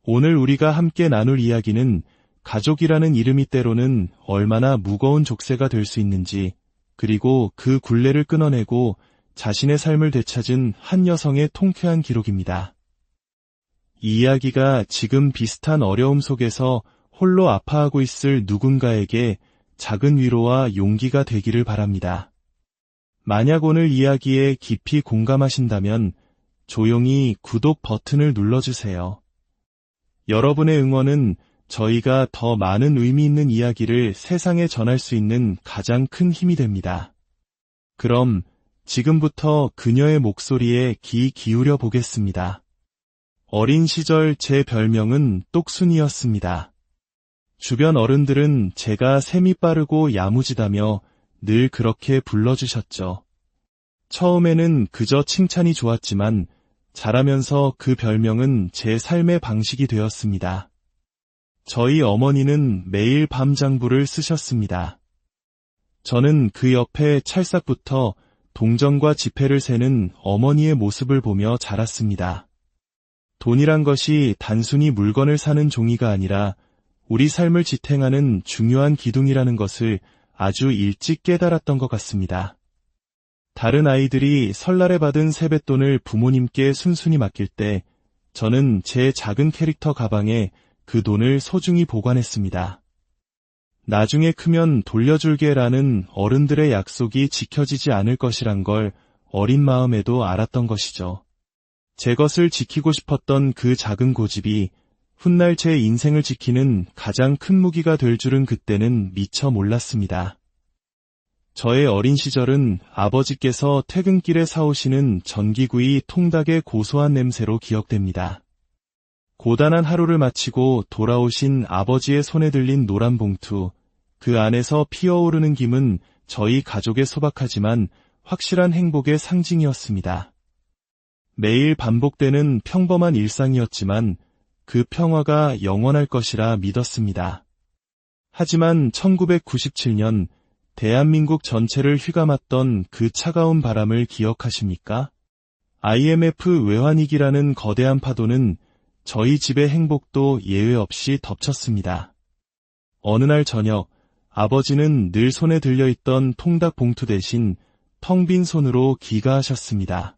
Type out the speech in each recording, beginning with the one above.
오늘 우리가 함께 나눌 이야기는 가족이라는 이름이 때로는 얼마나 무거운 족쇄가 될 수 있는지, 그리고 그 굴레를 끊어내고 자신의 삶을 되찾은 한 여성의 통쾌한 기록입니다. 이 이야기가 지금 비슷한 어려움 속에서 홀로 아파하고 있을 누군가에게 작은 위로와 용기가 되기를 바랍니다. 만약 오늘 이야기에 깊이 공감하신다면 조용히 구독 버튼을 눌러주세요. 여러분의 응원은 저희가 더 많은 의미 있는 이야기를 세상에 전할 수 있는 가장 큰 힘이 됩니다. 그럼 지금부터 그녀의 목소리에 귀 기울여 보겠습니다. 어린 시절 제 별명은 똑순이였습니다. 주변 어른들은 제가 셈이 빠르고 야무지다며 늘 그렇게 불러주셨죠. 처음에는 그저 칭찬이 좋았지만 자라면서 그 별명은 제 삶의 방식이 되었습니다. 저희 어머니는 매일 밤장부를 쓰셨습니다. 저는 그 옆에 찰싹부터 동전과 지폐를 세는 어머니의 모습을 보며 자랐습니다. 돈이란 것이 단순히 물건을 사는 종이가 아니라 우리 삶을 지탱하는 중요한 기둥이라는 것을 아주 일찍 깨달았던 것 같습니다. 다른 아이들이 설날에 받은 세뱃돈을 부모님께 순순히 맡길 때 저는 제 작은 캐릭터 가방에 그 돈을 소중히 보관했습니다. 나중에 크면 돌려줄게라는 어른들의 약속이 지켜지지 않을 것이란 걸 어린 마음에도 알았던 것이죠. 제 것을 지키고 싶었던 그 작은 고집이 훗날 제 인생을 지키는 가장 큰 무기가 될 줄은 그때는 미처 몰랐습니다. 저의 어린 시절은 아버지께서 퇴근길에 사오시는 전기구이 통닭의 고소한 냄새로 기억됩니다. 고단한 하루를 마치고 돌아오신 아버지의 손에 들린 노란 봉투, 그 안에서 피어오르는 김은 저희 가족의 소박하지만 확실한 행복의 상징이었습니다. 매일 반복되는 평범한 일상이었지만 그 평화가 영원할 것이라 믿었습니다. 하지만 1997년 대한민국 전체를 휘감았던 그 차가운 바람을 기억하십니까? IMF 외환위기라는 거대한 파도는 저희 집의 행복도 예외 없이 덮쳤습니다. 어느 날 저녁, 아버지는 늘 손에 들려있던 통닭 봉투 대신 텅 빈 손으로 귀가하셨습니다.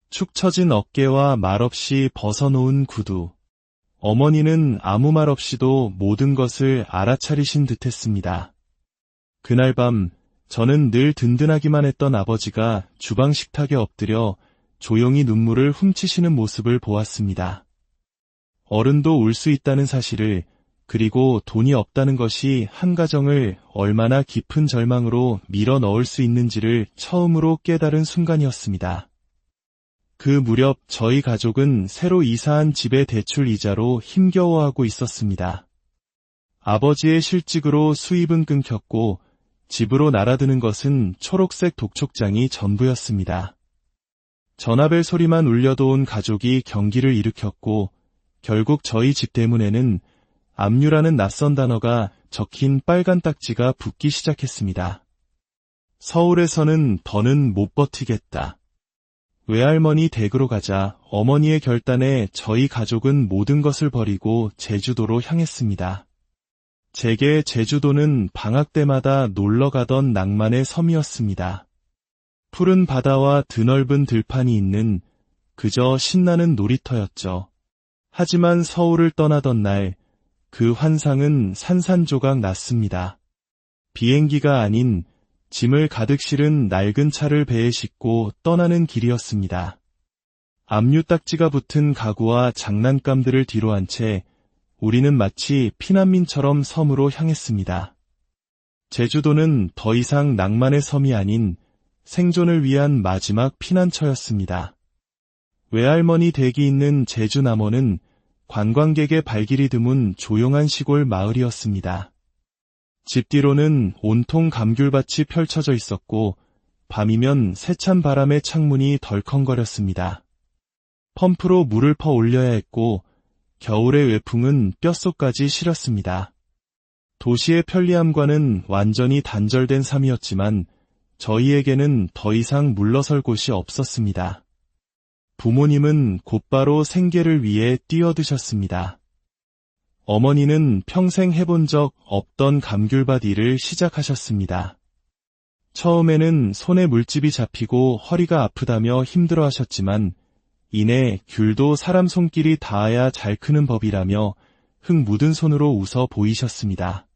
축 처진 어깨와 말없이 벗어놓은 구두. 어머니는 아무 말 없이도 모든 것을 알아차리신 듯했습니다. 그날 밤 저는 늘 든든하기만 했던 아버지가 주방 식탁에 엎드려 조용히 눈물을 훔치시는 모습을 보았습니다. 어른도 울 수 있다는 사실을, 그리고 돈이 없다는 것이 한 가정을 얼마나 깊은 절망으로 밀어 넣을 수 있는지를 처음으로 깨달은 순간이었습니다. 그 무렵 저희 가족은 새로 이사한 집의 대출 이자로 힘겨워하고 있었습니다. 아버지의 실직으로 수입은 끊겼고 집으로 날아드는 것은 초록색 독촉장이 전부였습니다. 전화벨 소리만 울려도 온 가족이 경기를 일으켰고 결국 저희 집 대문에는 압류라는 낯선 단어가 적힌 빨간 딱지가 붙기 시작했습니다. 서울에서는 더는 못 버티겠다. 외할머니 댁으로 가자 어머니의 결단에 저희 가족은 모든 것을 버리고 제주도로 향했습니다. 제게 제주도는 방학 때마다 놀러가던 낭만의 섬이었습니다. 푸른 바다와 드넓은 들판이 있는 그저 신나는 놀이터였죠. 하지만 서울을 떠나던 날 그 환상은 산산조각 났습니다. 비행기가 아닌 짐을 가득 실은 낡은 차를 배에 싣고 떠나는 길이었습니다. 압류 딱지가 붙은 가구와 장난감들을 뒤로 한 채 우리는 마치 피난민처럼 섬으로 향했습니다. 제주도는 더 이상 낭만의 섬이 아닌 생존을 위한 마지막 피난처였습니다. 외할머니 댁이 있는 제주 남원은 관광객의 발길이 드문 조용한 시골 마을이었습니다. 집 뒤로는 온통 감귤밭이 펼쳐져 있었고 밤이면 세찬 바람에 창문이 덜컹거렸습니다. 펌프로 물을 퍼 올려야 했고 겨울의 외풍은 뼛속까지 시렸습니다. 도시의 편리함과는 완전히 단절된 삶이었지만 저희에게는 더 이상 물러설 곳이 없었습니다. 부모님은 곧바로 생계를 위해 뛰어드셨습니다. 어머니는 평생 해본 적 없던 감귤밭 일을 시작하셨습니다. 처음에는 손에 물집이 잡히고 허리가 아프다며 힘들어하셨지만 이내 귤도 사람 손길이 닿아야 잘 크는 법이라며 흙 묻은 손으로 웃어 보이셨습니다.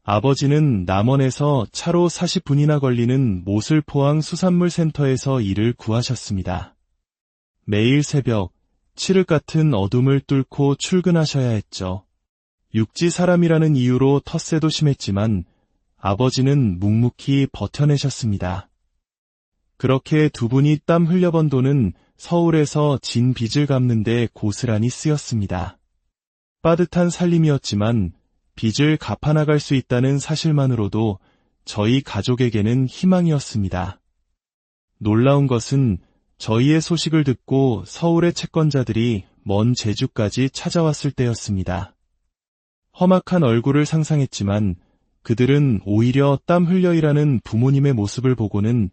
아버지는 남원에서 차로 40분이나 걸리는 모슬포항 수산물센터에서 일을 구하셨습니다. 매일 새벽, 칠흑 같은 어둠을 뚫고 출근하셔야 했죠. 육지 사람이라는 이유로 텃세도 심했지만 아버지는 묵묵히 버텨내셨습니다. 그렇게 두 분이 땀 흘려번 돈은 서울에서 진 빚을 갚는 데 고스란히 쓰였습니다. 빠듯한 살림이었지만 빚을 갚아나갈 수 있다는 사실만으로도 저희 가족에게는 희망이었습니다. 놀라운 것은 저희의 소식을 듣고 서울의 채권자들이 먼 제주까지 찾아왔을 때였습니다. 험악한 얼굴을 상상했지만 그들은 오히려 땀 흘려 일하는 부모님의 모습을 보고는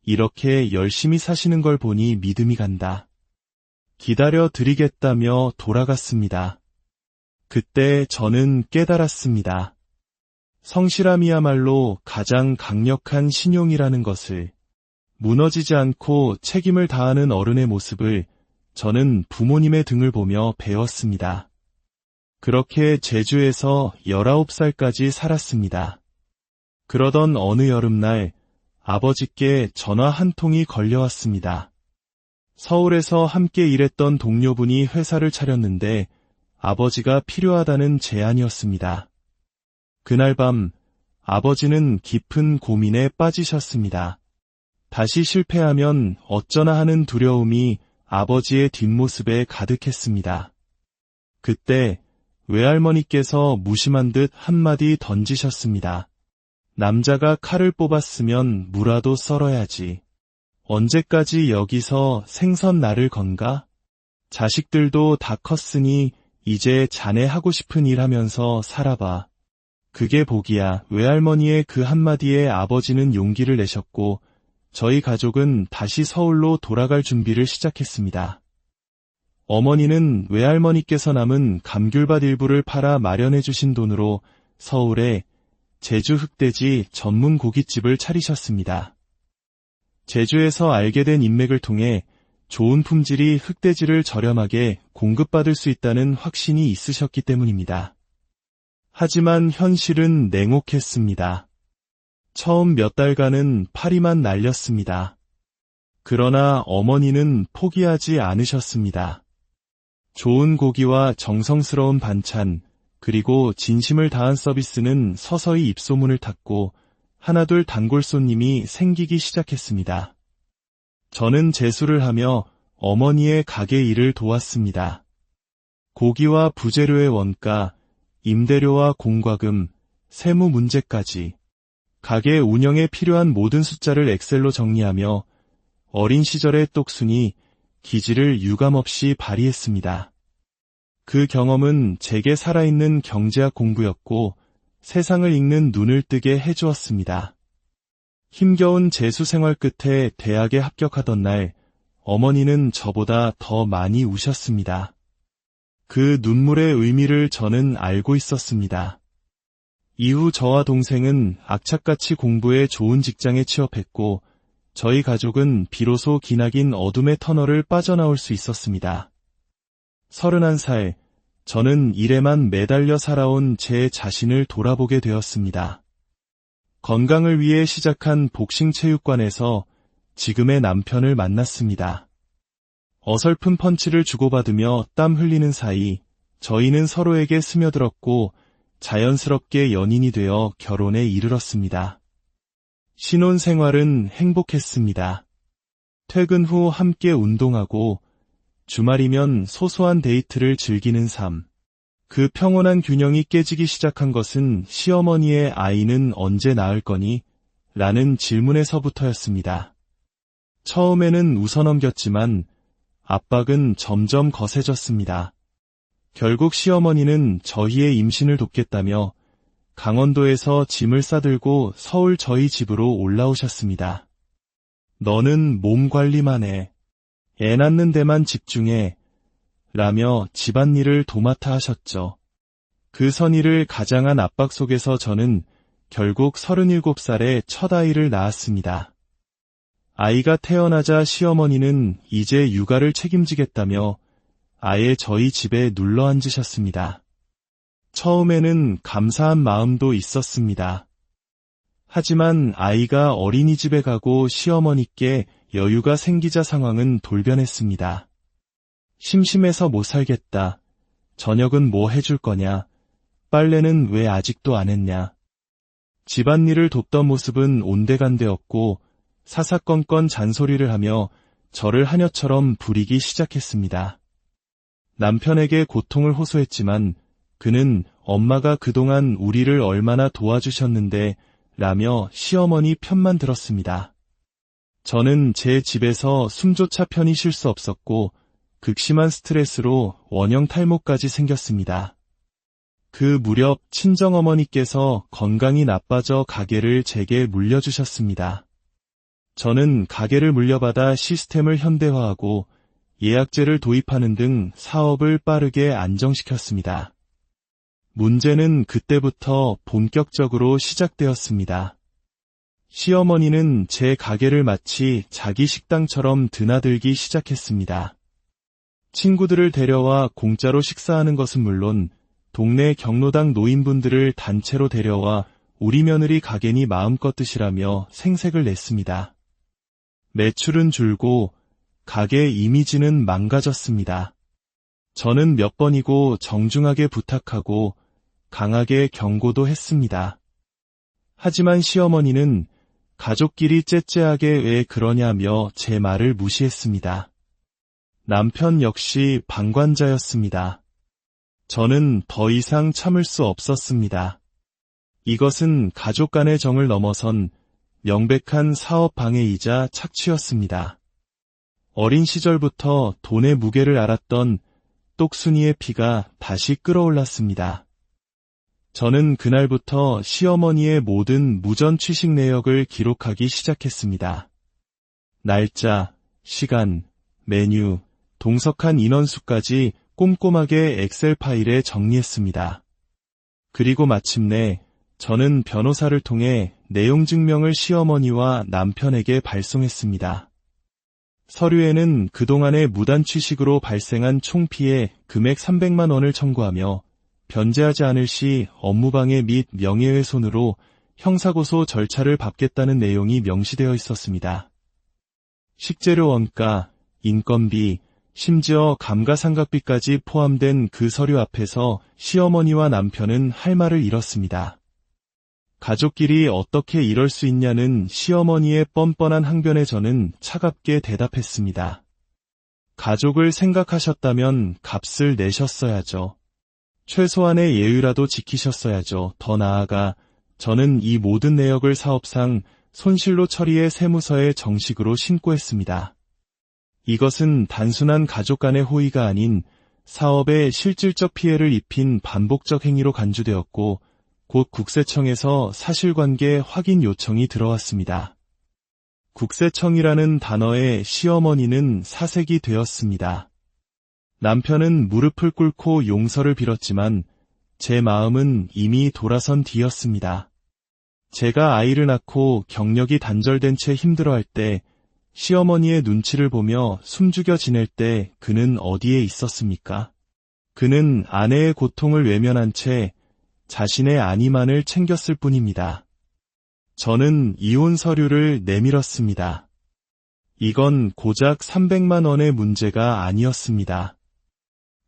이렇게 열심히 사시는 걸 보니 믿음이 간다. 기다려 드리겠다며 돌아갔습니다. 그때 저는 깨달았습니다. 성실함이야말로 가장 강력한 신용이라는 것을. 무너지지 않고 책임을 다하는 어른의 모습을 저는 부모님의 등을 보며 배웠습니다. 그렇게 제주에서 19살까지 살았습니다. 그러던 어느 여름날 아버지께 전화 한 통이 걸려왔습니다. 서울에서 함께 일했던 동료분이 회사를 차렸는데 아버지가 필요하다는 제안이었습니다. 그날 밤 아버지는 깊은 고민에 빠지셨습니다. 다시 실패하면 어쩌나 하는 두려움이 아버지의 뒷모습에 가득했습니다. 그때 외할머니께서 무심한 듯 한마디 던지셨습니다. 남자가 칼을 뽑았으면 무라도 썰어야지. 언제까지 여기서 생선 날을 건가? 자식들도 다 컸으니 이제 자네 하고 싶은 일 하면서 살아봐. 그게 복이야. 외할머니의 그 한마디에 아버지는 용기를 내셨고 저희 가족은 다시 서울로 돌아갈 준비를 시작했습니다. 어머니는 외할머니께서 남은 감귤밭 일부를 팔아 마련해 주신 돈으로 서울에 제주 흑돼지 전문 고깃집을 차리셨습니다. 제주에서 알게 된 인맥을 통해 좋은 품질의 흑돼지를 저렴하게 공급받을 수 있다는 확신이 있으셨기 때문입니다. 하지만 현실은 냉혹했습니다. 처음 몇 달간은 파리만 날렸습니다. 그러나 어머니는 포기하지 않으셨습니다. 좋은 고기와 정성스러운 반찬, 그리고 진심을 다한 서비스는 서서히 입소문을 탔고 하나둘 단골 손님이 생기기 시작했습니다. 저는 제수를 하며 어머니의 가게 일을 도왔습니다. 고기와 부재료의 원가, 임대료와 공과금, 세무 문제까지 가게 운영에 필요한 모든 숫자를 엑셀로 정리하며 어린 시절의 똑순이 기질을 유감없이 발휘했습니다. 그 경험은 제게 살아있는 경제학 공부였고 세상을 읽는 눈을 뜨게 해주었습니다. 힘겨운 재수 생활 끝에 대학에 합격하던 날 어머니는 저보다 더 많이 우셨습니다. 그 눈물의 의미를 저는 알고 있었습니다. 이후 저와 동생은 악착같이 공부해 좋은 직장에 취업했고 저희 가족은 비로소 기나긴 어둠의 터널을 빠져나올 수 있었습니다. 31살, 저는 일에만 매달려 살아온 제 자신을 돌아보게 되었습니다. 건강을 위해 시작한 복싱 체육관에서 지금의 남편을 만났습니다. 어설픈 펀치를 주고받으며 땀 흘리는 사이 저희는 서로에게 스며들었고 자연스럽게 연인이 되어 결혼에 이르렀습니다. 신혼생활은 행복했습니다. 퇴근 후 함께 운동하고 주말이면 소소한 데이트를 즐기는 삶. 그 평온한 균형이 깨지기 시작한 것은 시어머니의 아이는 언제 낳을 거니? 라는 질문에서부터였습니다. 처음에는 웃어넘겼지만 압박은 점점 거세졌습니다. 결국 시어머니는 저희의 임신을 돕겠다며 강원도에서 짐을 싸들고 서울 저희 집으로 올라오셨습니다. 너는 몸 관리만 해. 애 낳는 데만 집중해 라며 집안일을 도맡아 하셨죠. 그 선의를 가장한 압박 속에서 저는 결국 37살에 첫 아이를 낳았습니다. 아이가 태어나자 시어머니는 이제 육아를 책임지겠다며 아예 저희 집에 눌러 앉으셨습니다. 처음에는 감사한 마음도 있었습니다. 하지만 아이가 어린이집에 가고 시어머니께 여유가 생기자 상황은 돌변했습니다. 심심해서 못 살겠다. 저녁은 뭐 해줄 거냐? 빨래는 왜 아직도 안 했냐? 집안일을 돕던 모습은 온데간데없고 사사건건 잔소리를 하며 저를 하녀처럼 부리기 시작했습니다. 남편에게 고통을 호소했지만 그는 엄마가 그동안 우리를 얼마나 도와주셨는데 라며 시어머니 편만 들었습니다. 저는 제 집에서 숨조차 편히 쉴 수 없었고 극심한 스트레스로 원형 탈모까지 생겼습니다. 그 무렵 친정어머니께서 건강이 나빠져 가게를 제게 물려주셨습니다. 저는 가게를 물려받아 시스템을 현대화하고 예약제를 도입하는 등 사업을 빠르게 안정시켰습니다. 문제는 그때부터 본격적으로 시작되었습니다. 시어머니는 제 가게를 마치 자기 식당처럼 드나들기 시작했습니다. 친구들을 데려와 공짜로 식사하는 것은 물론 동네 경로당 노인분들을 단체로 데려와 우리 며느리 가게니 마음껏 드시라며 생색을 냈습니다. 매출은 줄고 가게 이미지는 망가졌습니다. 저는 몇 번이고 정중하게 부탁하고 강하게 경고도 했습니다. 하지만 시어머니는 가족끼리 째째하게 왜 그러냐며 제 말을 무시했습니다. 남편 역시 방관자였습니다. 저는 더 이상 참을 수 없었습니다. 이것은 가족 간의 정을 넘어선 명백한 사업 방해이자 착취였습니다. 어린 시절부터 돈의 무게를 알았던 똑순이의 피가 다시 끓어올랐습니다. 저는 그날부터 시어머니의 모든 무전 취식 내역을 기록하기 시작했습니다. 날짜, 시간, 메뉴, 동석한 인원수까지 꼼꼼하게 엑셀 파일에 정리했습니다. 그리고 마침내 저는 변호사를 통해 내용 증명을 시어머니와 남편에게 발송했습니다. 서류에는 그동안의 무단 취식으로 발생한 총피해 금액 300만 원을 청구하며 변제하지 않을 시 업무방해 및 명예훼손으로 형사고소 절차를 밟겠다는 내용이 명시되어 있었습니다. 식재료 원가, 인건비, 심지어 감가상각비까지 포함된 그 서류 앞에서 시어머니와 남편은 할 말을 잃었습니다. 가족끼리 어떻게 이럴 수 있냐는 시어머니의 뻔뻔한 항변에 저는 차갑게 대답했습니다. 가족을 생각하셨다면 값을 내셨어야죠. 최소한의 예의라도 지키셨어야죠. 더 나아가 저는 이 모든 내역을 사업상 손실로 처리해 세무서에 정식으로 신고했습니다. 이것은 단순한 가족 간의 호의가 아닌 사업에 실질적 피해를 입힌 반복적 행위로 간주되었고 곧 국세청에서 사실관계 확인 요청이 들어왔습니다. 국세청이라는 단어에 시어머니는 사색이 되었습니다. 남편은 무릎을 꿇고 용서를 빌었지만 제 마음은 이미 돌아선 뒤였습니다. 제가 아이를 낳고 경력이 단절된 채 힘들어할 때 시어머니의 눈치를 보며 숨죽여 지낼 때 그는 어디에 있었습니까? 그는 아내의 고통을 외면한 채 자신의 안위만을 챙겼을 뿐입니다. 저는 이혼 서류를 내밀었습니다. 이건 고작 300만 원의 문제가 아니었습니다.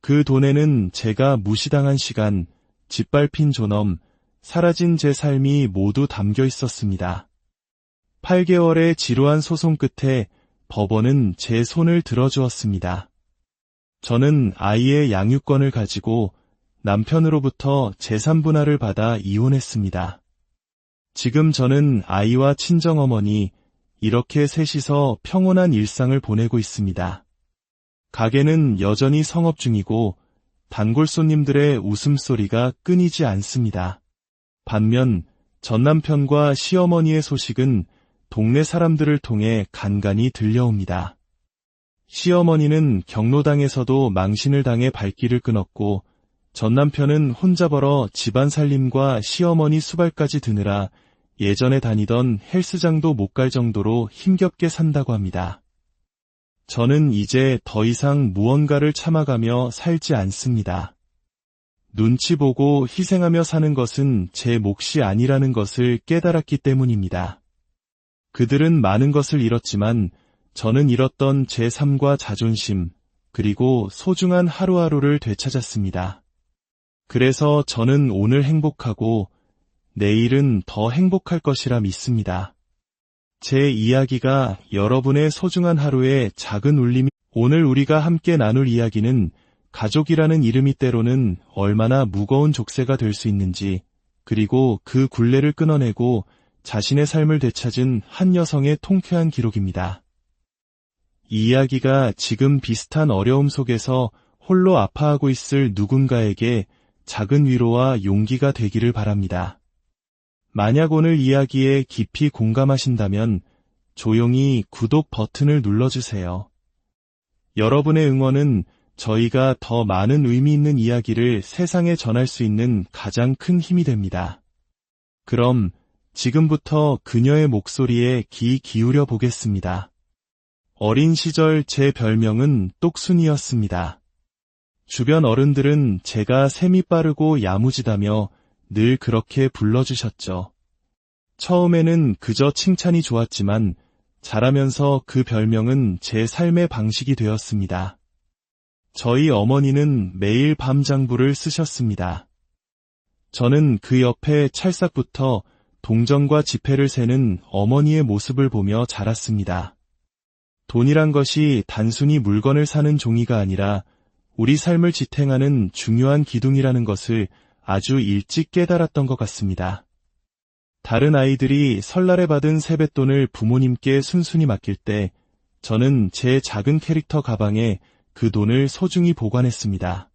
그 돈에는 제가 무시당한 시간, 짓밟힌 존엄, 사라진 제 삶이 모두 담겨 있었습니다. 8개월의 지루한 소송 끝에 법원은 제 손을 들어주었습니다. 저는 아이의 양육권을 가지고 남편으로부터 재산 분할을 받아 이혼했습니다. 지금 저는 아이와 친정어머니, 이렇게 셋이서 평온한 일상을 보내고 있습니다. 가게는 여전히 성업 중이고 단골 손님들의 웃음소리가 끊이지 않습니다. 반면 전남편과 시어머니의 소식은 동네 사람들을 통해 간간히 들려옵니다. 시어머니는 경로당에서도 망신을 당해 발길을 끊었고 전 남편은 혼자 벌어 집안 살림과 시어머니 수발까지 드느라 예전에 다니던 헬스장도 못 갈 정도로 힘겹게 산다고 합니다. 저는 이제 더 이상 무언가를 참아가며 살지 않습니다. 눈치 보고 희생하며 사는 것은 제 몫이 아니라는 것을 깨달았기 때문입니다. 그들은 많은 것을 잃었지만 저는 잃었던 제 삶과 자존심, 그리고 소중한 하루하루를 되찾았습니다. 그래서 저는 오늘 행복하고 내일은 더 행복할 것이라 믿습니다. 제 이야기가 여러분의 소중한 하루에 작은 울림이 오늘 우리가 함께 나눌 이야기는 가족이라는 이름이 때로는 얼마나 무거운 족쇄가 될 수 있는지, 그리고 그 굴레를 끊어내고 자신의 삶을 되찾은 한 여성의 통쾌한 기록입니다. 이 이야기가 지금 비슷한 어려움 속에서 홀로 아파하고 있을 누군가에게 작은 위로와 용기가 되기를 바랍니다. 만약 오늘 이야기에 깊이 공감하신다면 조용히 구독 버튼을 눌러주세요. 여러분의 응원은 저희가 더 많은 의미 있는 이야기를 세상에 전할 수 있는 가장 큰 힘이 됩니다. 그럼 지금부터 그녀의 목소리에 귀 기울여 보겠습니다. 어린 시절 제 별명은 똑순이였습니다. 주변 어른들은 제가 셈이 빠르고 야무지다며 늘 그렇게 불러주셨죠. 처음에는 그저 칭찬이 좋았지만 자라면서 그 별명은 제 삶의 방식이 되었습니다. 저희 어머니는 매일 밤장부를 쓰셨습니다. 저는 그 옆에 찰싹부터 동전과 지폐를 세는 어머니의 모습을 보며 자랐습니다. 돈이란 것이 단순히 물건을 사는 종이가 아니라 우리 삶을 지탱하는 중요한 기둥이라는 것을 아주 일찍 깨달았던 것 같습니다. 다른 아이들이 설날에 받은 세뱃돈을 부모님께 순순히 맡길 때 저는 제 작은 캐릭터 가방에 그 돈을 소중히 보관했습니다.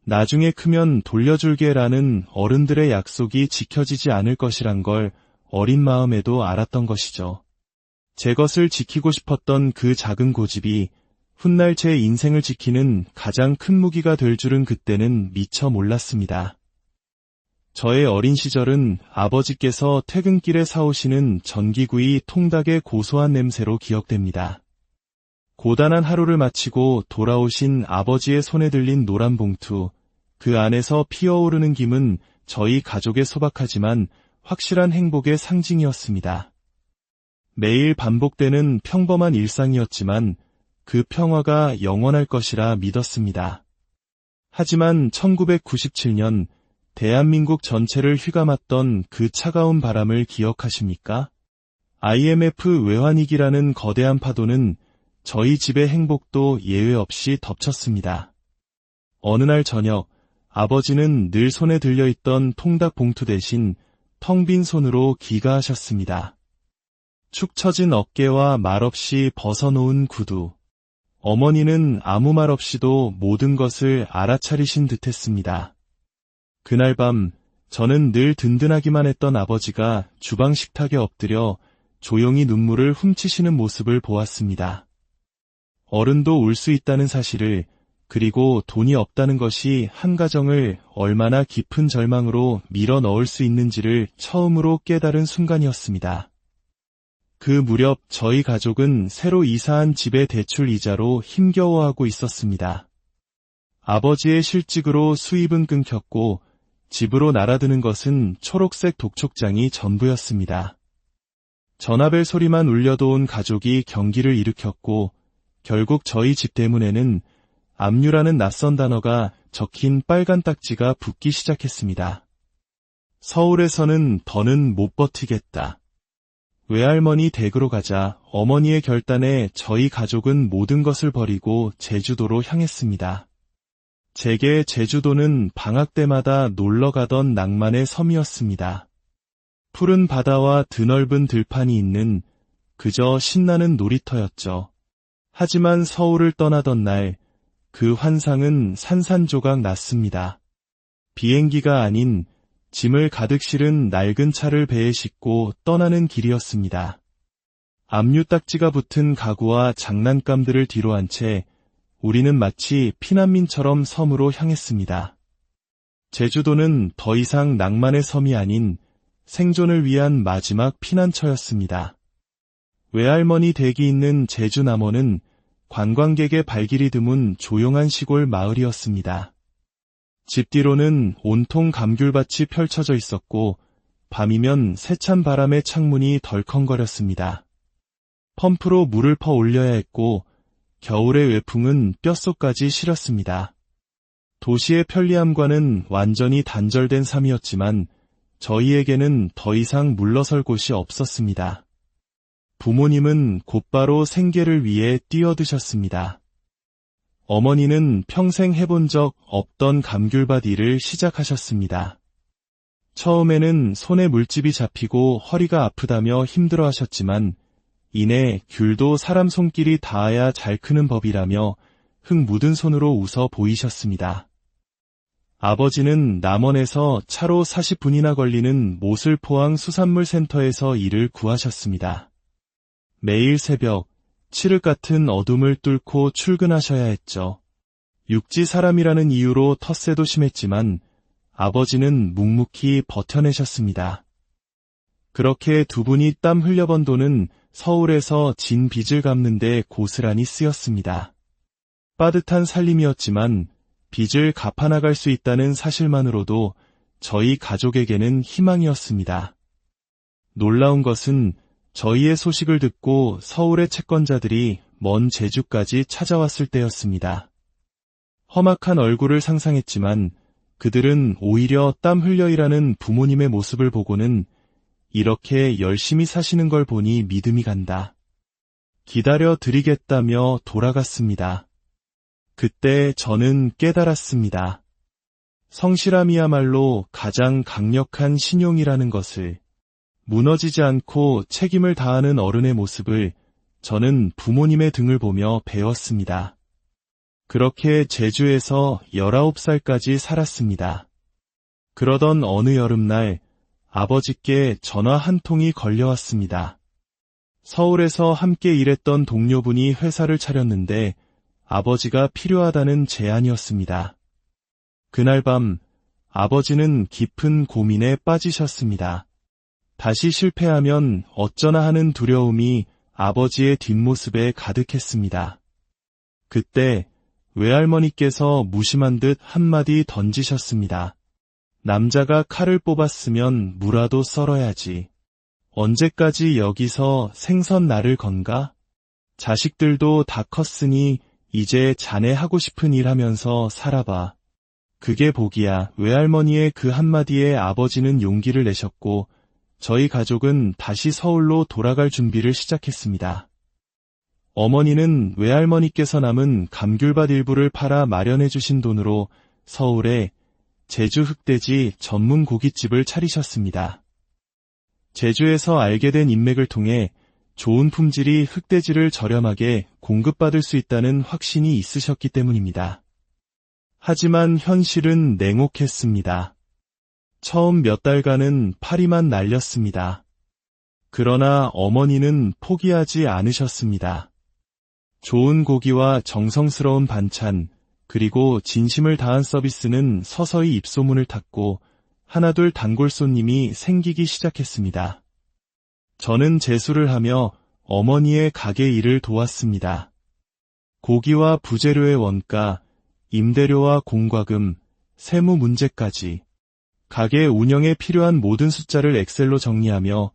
나중에 크면 돌려줄게라는 어른들의 약속이 지켜지지 않을 것이란 걸 어린 마음에도 알았던 것이죠. 제 것을 지키고 싶었던 그 작은 고집이 훗날 제 인생을 지키는 가장 큰 무기가 될 줄은 그때는 미처 몰랐습니다. 저의 어린 시절은 아버지께서 퇴근길에 사오시는 전기구이 통닭의 고소한 냄새로 기억됩니다. 고단한 하루를 마치고 돌아오신 아버지의 손에 들린 노란 봉투, 그 안에서 피어오르는 김은 저희 가족의 소박하지만 확실한 행복의 상징이었습니다. 매일 반복되는 평범한 일상이었지만 그 평화가 영원할 것이라 믿었습니다. 하지만 1997년 대한민국 전체를 휘감았던 그 차가운 바람을 기억하십니까? IMF 외환위기라는 거대한 파도는 저희 집의 행복도 예외 없이 덮쳤습니다. 어느 날 저녁, 아버지는 늘 손에 들려있던 통닭 봉투 대신 텅 빈 손으로 귀가하셨습니다. 축 처진 어깨와 말없이 벗어놓은 구두. 어머니는 아무 말 없이도 모든 것을 알아차리신 듯했습니다. 그날 밤 저는 늘 든든하기만 했던 아버지가 주방 식탁에 엎드려 조용히 눈물을 훔치시는 모습을 보았습니다. 어른도 울 수 있다는 사실을, 그리고 돈이 없다는 것이 한 가정을 얼마나 깊은 절망으로 밀어 넣을 수 있는지를 처음으로 깨달은 순간이었습니다. 그 무렵 저희 가족은 새로 이사한 집의 대출 이자로 힘겨워하고 있었습니다. 아버지의 실직으로 수입은 끊겼고 집으로 날아드는 것은 초록색 독촉장이 전부였습니다. 전화벨 소리만 울려도 온 가족이 경기를 일으켰고 결국 저희 집 대문에는 압류라는 낯선 단어가 적힌 빨간 딱지가 붙기 시작했습니다. 서울에서는 더는 못 버티겠다. 외할머니 댁으로 가자 어머니의 결단에 저희 가족은 모든 것을 버리고 제주도로 향했습니다. 제게 제주도는 방학 때마다 놀러가던 낭만의 섬이었습니다. 푸른 바다와 드넓은 들판이 있는 그저 신나는 놀이터였죠. 하지만 서울을 떠나던 날 그 환상은 산산조각 났습니다. 비행기가 아닌 짐을 가득 실은 낡은 차를 배에 싣고 떠나는 길이었습니다. 압류딱지가 붙은 가구와 장난감들을 뒤로한 채 우리는 마치 피난민처럼 섬으로 향했습니다. 제주도는 더 이상 낭만의 섬이 아닌 생존을 위한 마지막 피난처였습니다. 외할머니 댁이 있는 제주 남원은 관광객의 발길이 드문 조용한 시골 마을이었습니다. 집 뒤로는 온통 감귤밭이 펼쳐져 있었고 밤이면 세찬 바람에 창문이 덜컹거렸습니다. 펌프로 물을 퍼 올려야 했고 겨울의 외풍은 뼛속까지 시렸습니다. 도시의 편리함과는 완전히 단절된 삶이었지만 저희에게는 더 이상 물러설 곳이 없었습니다. 부모님은 곧바로 생계를 위해 뛰어드셨습니다. 어머니는 평생 해본 적 없던 감귤밭 일을 시작하셨습니다. 처음에는 손에 물집이 잡히고 허리가 아프다며 힘들어하셨지만 이내 귤도 사람 손길이 닿아야 잘 크는 법이라며 흙 묻은 손으로 웃어 보이셨습니다. 아버지는 남원에서 차로 40분이나 걸리는 모슬포항 수산물센터에서 일을 구하셨습니다. 매일 새벽, 칠흑 같은 어둠을 뚫고 출근하셔야 했죠. 육지 사람이라는 이유로 텃세도 심했지만 아버지는 묵묵히 버텨내셨습니다. 그렇게 두 분이 땀 흘려번 돈은 서울에서 진 빚을 갚는 데 고스란히 쓰였습니다. 빠듯한 살림이었지만 빚을 갚아나갈 수 있다는 사실만으로도 저희 가족에게는 희망이었습니다. 놀라운 것은 저희의 소식을 듣고 서울의 채권자들이 먼 제주까지 찾아왔을 때였습니다. 험악한 얼굴을 상상했지만 그들은 오히려 땀 흘려 일하는 부모님의 모습을 보고는 이렇게 열심히 사시는 걸 보니 믿음이 간다. 기다려 드리겠다며 돌아갔습니다. 그때 저는 깨달았습니다. 성실함이야말로 가장 강력한 신용이라는 것을. 무너지지 않고 책임을 다하는 어른의 모습을 저는 부모님의 등을 보며 배웠습니다. 그렇게 제주에서 19살까지 살았습니다. 그러던 어느 여름날 아버지께 전화 한 통이 걸려왔습니다. 서울에서 함께 일했던 동료분이 회사를 차렸는데 아버지가 필요하다는 제안이었습니다. 그날 밤 아버지는 깊은 고민에 빠지셨습니다. 다시 실패하면 어쩌나 하는 두려움이 아버지의 뒷모습에 가득했습니다. 그때 외할머니께서 무심한 듯 한마디 던지셨습니다. 남자가 칼을 뽑았으면 무라도 썰어야지. 언제까지 여기서 생선 날을 건가? 자식들도 다 컸으니 이제 자네 하고 싶은 일 하면서 살아봐. 그게 복이야. 외할머니의 그 한마디에 아버지는 용기를 내셨고 저희 가족은 다시 서울로 돌아갈 준비를 시작했습니다. 어머니는 외할머니께서 남은 감귤밭 일부를 팔아 마련해 주신 돈으로 서울에 제주 흑돼지 전문 고깃집을 차리셨습니다. 제주에서 알게 된 인맥을 통해 좋은 품질이 흑돼지를 저렴하게 공급받을 수 있다는 확신이 있으셨기 때문입니다. 하지만 현실은 냉혹했습니다. 처음 몇 달간은 파리만 날렸습니다. 그러나 어머니는 포기하지 않으셨습니다. 좋은 고기와 정성스러운 반찬, 그리고 진심을 다한 서비스는 서서히 입소문을 탔고 하나둘 단골 손님이 생기기 시작했습니다. 저는 제수를 하며 어머니의 가게 일을 도왔습니다. 고기와 부재료의 원가, 임대료와 공과금, 세무 문제까지 가게 운영에 필요한 모든 숫자를 엑셀로 정리하며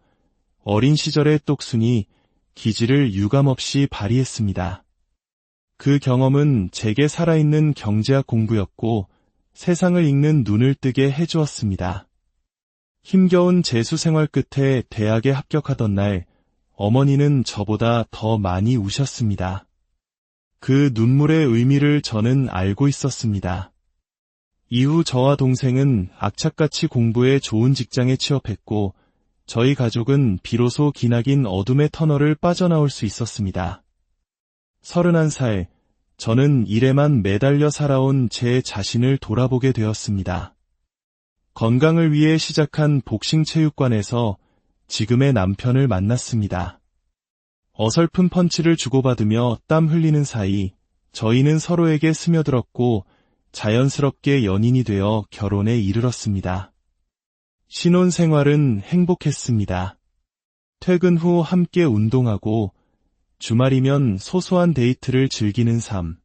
어린 시절의 똑순이 기질을 유감없이 발휘했습니다. 그 경험은 제게 살아있는 경제학 공부였고 세상을 읽는 눈을 뜨게 해주었습니다. 힘겨운 재수 생활 끝에 대학에 합격하던 날 어머니는 저보다 더 많이 우셨습니다. 그 눈물의 의미를 저는 알고 있었습니다. 이후 저와 동생은 악착같이 공부해 좋은 직장에 취업했고 저희 가족은 비로소 기나긴 어둠의 터널을 빠져나올 수 있었습니다. 31살, 저는 일에만 매달려 살아온 제 자신을 돌아보게 되었습니다. 건강을 위해 시작한 복싱 체육관에서 지금의 남편을 만났습니다. 어설픈 펀치를 주고받으며 땀 흘리는 사이 저희는 서로에게 스며들었고 자연스럽게 연인이 되어 결혼에 이르렀습니다. 신혼생활은 행복했습니다. 퇴근 후 함께 운동하고 주말이면 소소한 데이트를 즐기는 삶.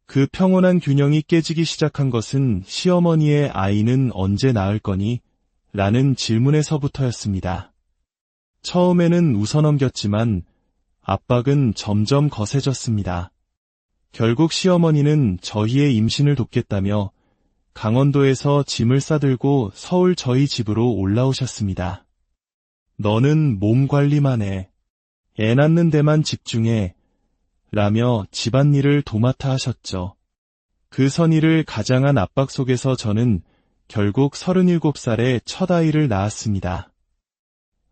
그 평온한 균형이 깨지기 시작한 것은 시어머니의 아이는 언제 낳을 거니? 라는 질문에서부터였습니다. 처음에는 웃어넘겼지만 압박은 점점 거세졌습니다. 결국 시어머니는 저희의 임신을 돕겠다며 강원도에서 짐을 싸들고 서울 저희 집으로 올라오셨습니다. 너는 몸 관리만 해. 애 낳는 데만 집중해. 라며 집안일을 도맡아 하셨죠. 그 선의를 가장한 압박 속에서 저는 결국 37살에 첫 아이를 낳았습니다.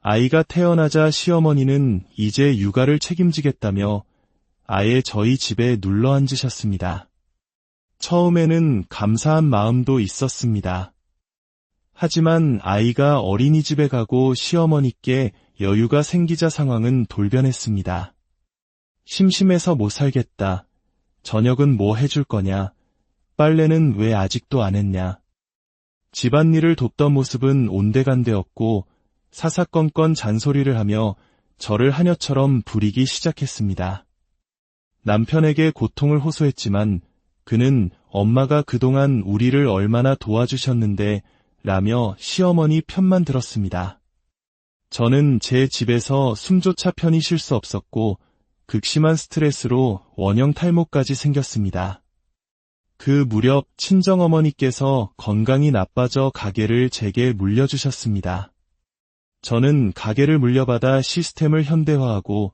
아이가 태어나자 시어머니는 이제 육아를 책임지겠다며 아예 저희 집에 눌러 앉으셨습니다. 처음에는 감사한 마음도 있었습니다. 하지만 아이가 어린이집에 가고 시어머니께 여유가 생기자 상황은 돌변했습니다. 심심해서 못 살겠다. 저녁은 뭐 해줄 거냐? 빨래는 왜 아직도 안 했냐? 집안일을 돕던 모습은 온데간데없고 사사건건 잔소리를 하며 저를 하녀처럼 부리기 시작했습니다. 남편에게 고통을 호소했지만 그는 엄마가 그동안 우리를 얼마나 도와주셨는데 라며 시어머니 편만 들었습니다. 저는 제 집에서 숨조차 편히 쉴 수 없었고 극심한 스트레스로 원형 탈모까지 생겼습니다. 그 무렵 친정어머니께서 건강이 나빠져 가게를 제게 물려주셨습니다. 저는 가게를 물려받아 시스템을 현대화하고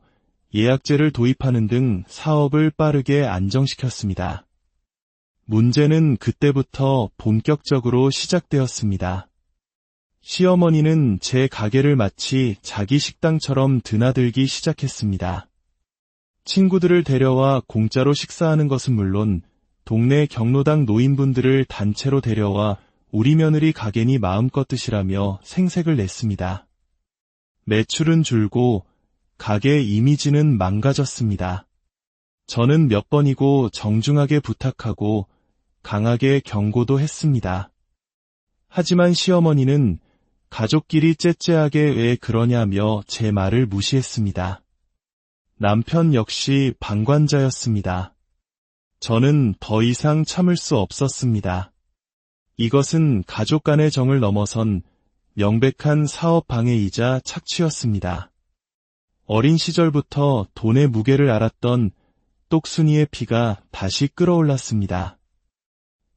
예약제를 도입하는 등 사업을 빠르게 안정시켰습니다. 문제는 그때부터 본격적으로 시작되었습니다. 시어머니는 제 가게를 마치 자기 식당처럼 드나들기 시작했습니다. 친구들을 데려와 공짜로 식사하는 것은 물론 동네 경로당 노인분들을 단체로 데려와 우리 며느리 가게니 마음껏 드시라며 생색을 냈습니다. 매출은 줄고 가게 이미지는 망가졌습니다. 저는 몇 번이고 정중하게 부탁하고 강하게 경고도 했습니다. 하지만 시어머니는 가족끼리 째째하게 왜 그러냐며 제 말을 무시했습니다. 남편 역시 방관자였습니다. 저는 더 이상 참을 수 없었습니다. 이것은 가족 간의 정을 넘어선 명백한 사업 방해이자 착취였습니다. 어린 시절부터 돈의 무게를 알았던 똑순이의 피가 다시 끓어올랐습니다.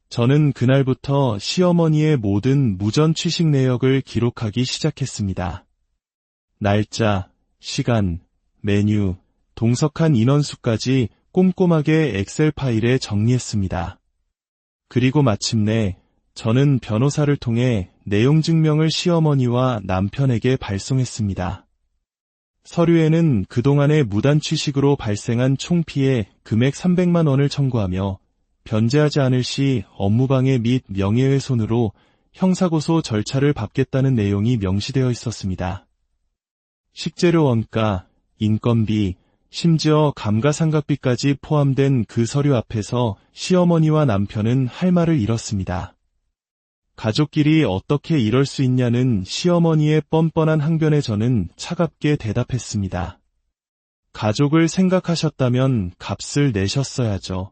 저는 그날부터 시어머니의 모든 무전 취식 내역을 기록하기 시작했습니다. 날짜, 시간, 메뉴, 동석한 인원수까지 꼼꼼하게 엑셀 파일에 정리했습니다. 그리고 마침내 저는 변호사를 통해 내용 증명을 시어머니와 남편에게 발송했습니다. 서류에는 그동안의 무단 취식으로 발생한 총 피해 금액 300만 원을 청구하며 변제하지 않을 시 업무방해 및 명예훼손으로 형사고소 절차를 밟겠다는 내용이 명시되어 있었습니다. 식재료 원가, 인건비, 심지어 감가상각비까지 포함된 그 서류 앞에서 시어머니와 남편은 할 말을 잃었습니다. 가족끼리 어떻게 이럴 수 있냐는 시어머니의 뻔뻔한 항변에 저는 차갑게 대답했습니다. 가족을 생각하셨다면 값을 내셨어야죠.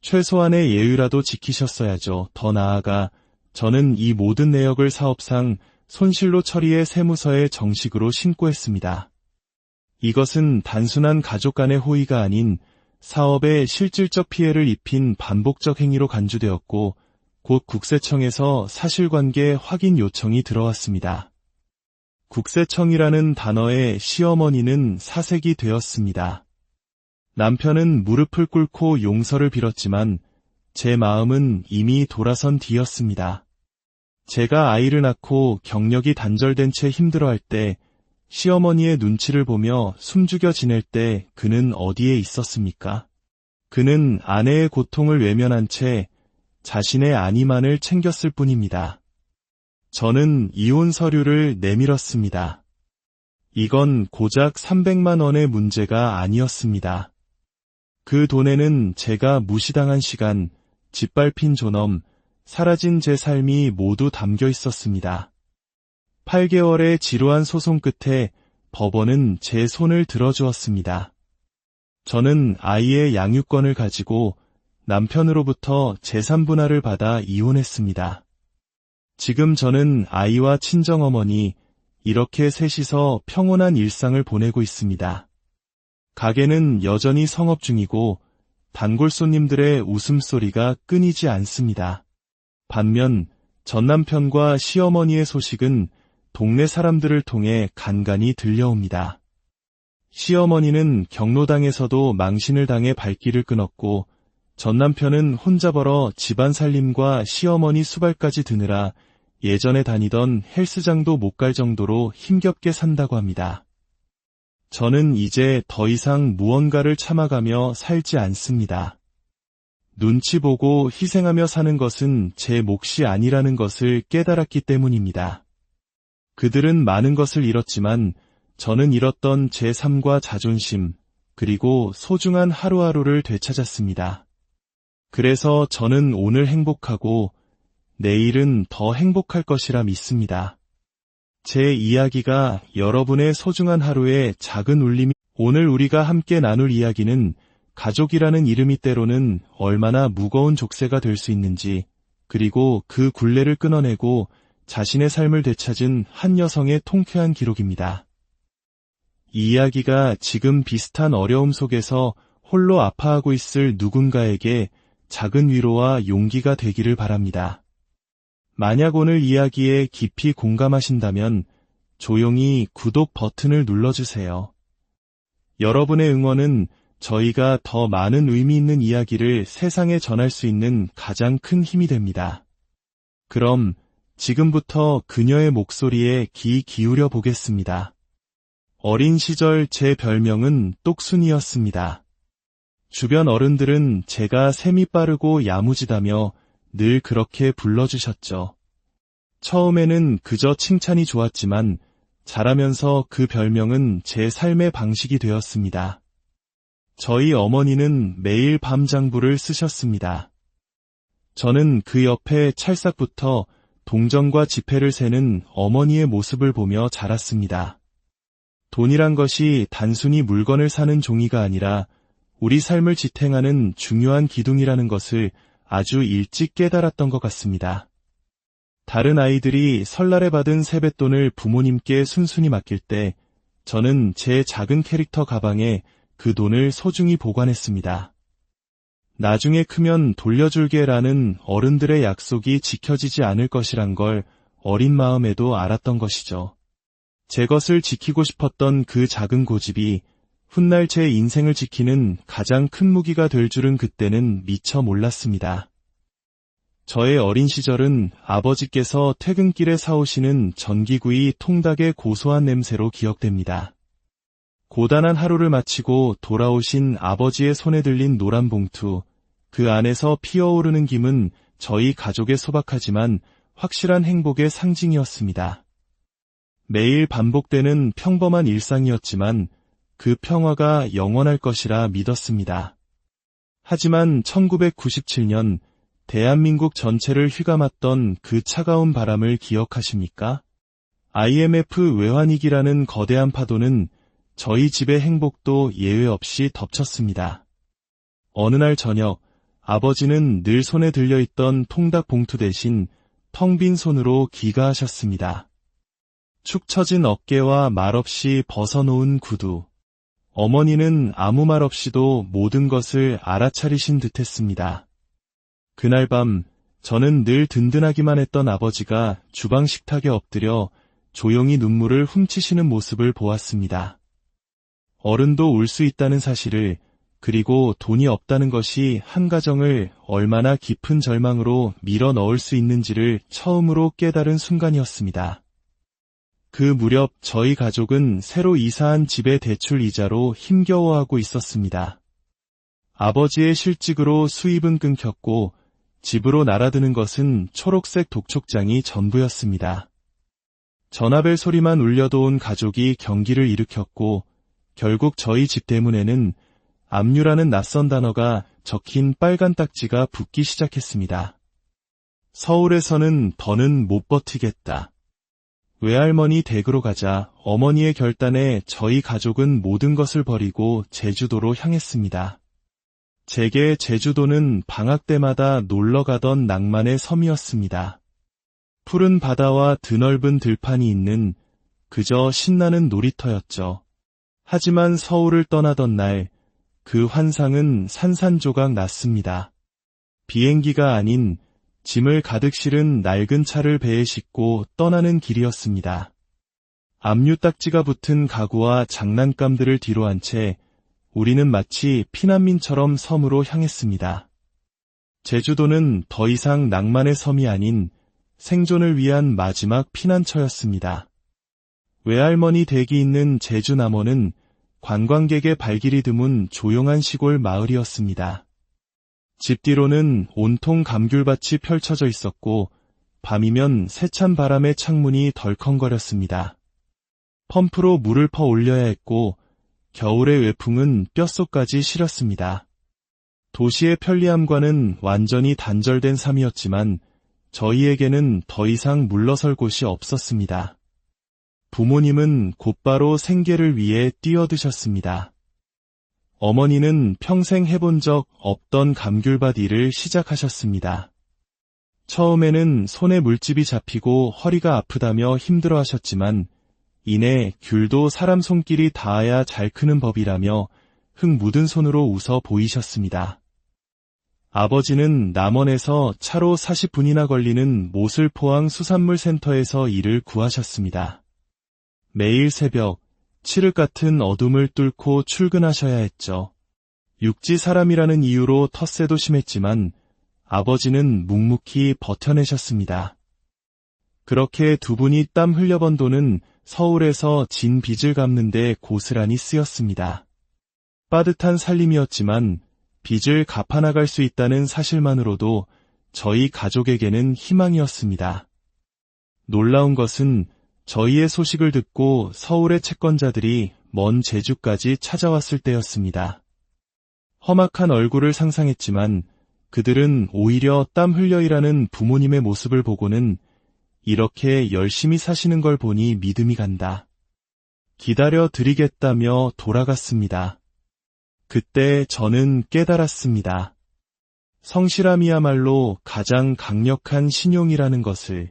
최소한의 예의라도 지키셨어야죠. 더 나아가 저는 이 모든 내역을 사업상 손실로 처리해 세무서에 정식으로 신고했습니다. 이것은 단순한 가족 간의 호의가 아닌 사업에 실질적 피해를 입힌 반복적 행위로 간주되었고 곧 국세청에서 사실관계 확인 요청이 들어왔습니다. 국세청이라는 단어에 시어머니는 사색이 되었습니다. 남편은 무릎을 꿇고 용서를 빌었지만 제 마음은 이미 돌아선 뒤였습니다. 제가 아이를 낳고 경력이 단절된 채 힘들어할 때 시어머니의 눈치를 보며 숨죽여 지낼 때 그는 어디에 있었습니까? 그는 아내의 고통을 외면한 채 자신의 안위만을 챙겼을 뿐입니다. 저는 이혼 서류를 내밀었습니다. 이건 고작 300만 원의 문제가 아니었습니다. 그 돈에는 제가 무시당한 시간, 짓밟힌 존엄, 사라진 제 삶이 모두 담겨 있었습니다. 8개월의 지루한 소송 끝에 법원은 제 손을 들어주었습니다. 저는 아이의 양육권을 가지고 남편으로부터 재산 분할을 받아 이혼했습니다. 지금 저는 아이와 친정어머니, 이렇게 셋이서 평온한 일상을 보내고 있습니다. 가게는 여전히 성업 중이고 단골 손님들의 웃음소리가 끊이지 않습니다. 반면 전남편과 시어머니의 소식은 동네 사람들을 통해 간간히 들려옵니다. 시어머니는 경로당에서도 망신을 당해 발길을 끊었고 전남편은 혼자 벌어 집안 살림과 시어머니 수발까지 드느라 예전에 다니던 헬스장도 못 갈 정도로 힘겹게 산다고 합니다. 저는 이제 더 이상 무언가를 참아가며 살지 않습니다. 눈치 보고 희생하며 사는 것은 제 몫이 아니라는 것을 깨달았기 때문입니다. 그들은 많은 것을 잃었지만 저는 잃었던 제 삶과 자존심, 그리고 소중한 하루하루를 되찾았습니다. 그래서 저는 오늘 행복하고 내일은 더 행복할 것이라 믿습니다. 제 이야기가 여러분의 소중한 하루에 작은 울림이 오늘 우리가 함께 나눌 이야기는 가족이라는 이름이 때로는 얼마나 무거운 족쇄가 될 수 있는지, 그리고 그 굴레를 끊어내고 자신의 삶을 되찾은 한 여성의 통쾌한 기록입니다. 이 이야기가 지금 비슷한 어려움 속에서 홀로 아파하고 있을 누군가에게 작은 위로와 용기가 되기를 바랍니다. 만약 오늘 이야기에 깊이 공감하신다면 조용히 구독 버튼을 눌러주세요. 여러분의 응원은 저희가 더 많은 의미 있는 이야기를 세상에 전할 수 있는 가장 큰 힘이 됩니다. 그럼 지금부터 그녀의 목소리에 귀 기울여 보겠습니다. 어린 시절 제 별명은 똑순이였습니다. 주변 어른들은 제가 셈이 빠르고 야무지다며 늘 그렇게 불러주셨죠. 처음에는 그저 칭찬이 좋았지만 자라면서 그 별명은 제 삶의 방식이 되었습니다. 저희 어머니는 매일 밤장부를 쓰셨습니다. 저는 그 옆에 찰싹부터 동전과 지폐를 세는 어머니의 모습을 보며 자랐습니다. 돈이란 것이 단순히 물건을 사는 종이가 아니라 우리 삶을 지탱하는 중요한 기둥이라는 것을 아주 일찍 깨달았던 것 같습니다. 다른 아이들이 설날에 받은 세뱃돈을 부모님께 순순히 맡길 때 저는 제 작은 캐릭터 가방에 그 돈을 소중히 보관했습니다. 나중에 크면 돌려줄게라는 어른들의 약속이 지켜지지 않을 것이란 걸 어린 마음에도 알았던 것이죠. 제 것을 지키고 싶었던 그 작은 고집이 훗날 제 인생을 지키는 가장 큰 무기가 될 줄은 그때는 미처 몰랐습니다. 저의 어린 시절은 아버지께서 퇴근길에 사오시는 전기구이 통닭의 고소한 냄새로 기억됩니다. 고단한 하루를 마치고 돌아오신 아버지의 손에 들린 노란 봉투, 그 안에서 피어오르는 김은 저희 가족의 소박하지만 확실한 행복의 상징이었습니다. 매일 반복되는 평범한 일상이었지만 그 평화가 영원할 것이라 믿었습니다. 하지만 1997년 대한민국 전체를 휘감았던 그 차가운 바람을 기억하십니까? IMF 외환위기라는 거대한 파도는 저희 집의 행복도 예외 없이 덮쳤습니다. 어느 날 저녁, 아버지는 늘 손에 들려있던 통닭 봉투 대신 텅 빈 손으로 귀가하셨습니다. 축 처진 어깨와 말없이 벗어놓은 구두. 어머니는 아무 말 없이도 모든 것을 알아차리신 듯했습니다. 그날 밤 저는 늘 든든하기만 했던 아버지가 주방 식탁에 엎드려 조용히 눈물을 훔치시는 모습을 보았습니다. 어른도 울 수 있다는 사실을, 그리고 돈이 없다는 것이 한 가정을 얼마나 깊은 절망으로 밀어 넣을 수 있는지를 처음으로 깨달은 순간이었습니다. 그 무렵 저희 가족은 새로 이사한 집의 대출 이자로 힘겨워하고 있었습니다. 아버지의 실직으로 수입은 끊겼고 집으로 날아드는 것은 초록색 독촉장이 전부였습니다. 전화벨 소리만 울려도 온 가족이 경기를 일으켰고 결국 저희 집 대문에는 압류라는 낯선 단어가 적힌 빨간 딱지가 붙기 시작했습니다. 서울에서는 더는 못 버티겠다. 외할머니 댁으로 가자 어머니의 결단에 저희 가족은 모든 것을 버리고 제주도로 향했습니다. 제게 제주도는 방학 때마다 놀러 가던 낭만의 섬이었습니다. 푸른 바다와 드넓은 들판이 있는 그저 신나는 놀이터였죠. 하지만 서울을 떠나던 날 그 환상은 산산조각 났습니다. 비행기가 아닌 짐을 가득 실은 낡은 차를 배에 싣고 떠나는 길이었습니다. 압류 딱지가 붙은 가구와 장난감들을 뒤로 한 채 우리는 마치 피난민처럼 섬으로 향했습니다. 제주도는 더 이상 낭만의 섬이 아닌 생존을 위한 마지막 피난처였습니다. 외할머니 댁이 있는 제주 남원은 관광객의 발길이 드문 조용한 시골 마을이었습니다. 집 뒤로는 온통 감귤밭이 펼쳐져 있었고 밤이면 세찬 바람에 창문이 덜컹거렸습니다. 펌프로 물을 퍼 올려야 했고 겨울의 외풍은 뼛속까지 시렸습니다. 도시의 편리함과는 완전히 단절된 삶이었지만 저희에게는 더 이상 물러설 곳이 없었습니다. 부모님은 곧바로 생계를 위해 뛰어드셨습니다. 어머니는 평생 해본 적 없던 감귤밭 일을 시작하셨습니다. 처음에는 손에 물집이 잡히고 허리가 아프다며 힘들어하셨지만 이내 귤도 사람 손길이 닿아야 잘 크는 법이라며 흙 묻은 손으로 웃어 보이셨습니다. 아버지는 남원에서 차로 40분이나 걸리는 모슬포항 수산물 센터에서 일을 구하셨습니다. 매일 새벽, 칠흑 같은 어둠을 뚫고 출근하셔야 했죠. 육지 사람이라는 이유로 텃세도 심했지만 아버지는 묵묵히 버텨내셨습니다. 그렇게 두 분이 땀 흘려번 돈은 서울에서 진 빚을 갚는 데 고스란히 쓰였습니다. 빠듯한 살림이었지만 빚을 갚아나갈 수 있다는 사실만으로도 저희 가족에게는 희망이었습니다. 놀라운 것은 저희의 소식을 듣고 서울의 채권자들이 먼 제주까지 찾아왔을 때였습니다. 험악한 얼굴을 상상했지만 그들은 오히려 땀 흘려 일하는 부모님의 모습을 보고는 이렇게 열심히 사시는 걸 보니 믿음이 간다. 기다려 드리겠다며 돌아갔습니다. 그때 저는 깨달았습니다. 성실함이야말로 가장 강력한 신용이라는 것을.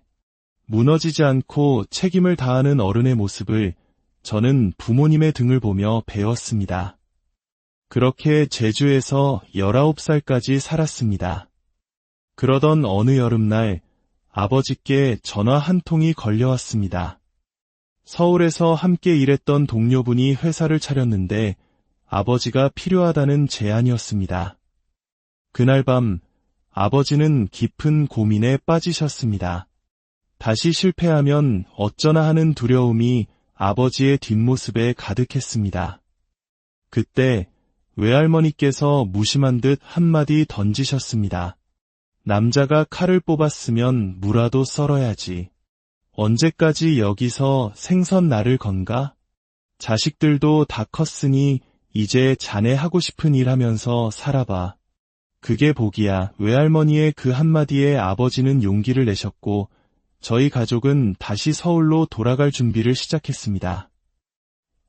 무너지지 않고 책임을 다하는 어른의 모습을 저는 부모님의 등을 보며 배웠습니다. 그렇게 제주에서 19살까지 살았습니다. 그러던 어느 여름날 아버지께 전화 한 통이 걸려왔습니다. 서울에서 함께 일했던 동료분이 회사를 차렸는데 아버지가 필요하다는 제안이었습니다. 그날 밤 아버지는 깊은 고민에 빠지셨습니다. 다시 실패하면 어쩌나 하는 두려움이 아버지의 뒷모습에 가득했습니다. 그때 외할머니께서 무심한 듯 한마디 던지셨습니다. 남자가 칼을 뽑았으면 무라도 썰어야지. 언제까지 여기서 생선 날을 건가? 자식들도 다 컸으니 이제 자네 하고 싶은 일 하면서 살아봐. 그게 복이야. 외할머니의 그 한마디에 아버지는 용기를 내셨고 저희 가족은 다시 서울로 돌아갈 준비를 시작했습니다.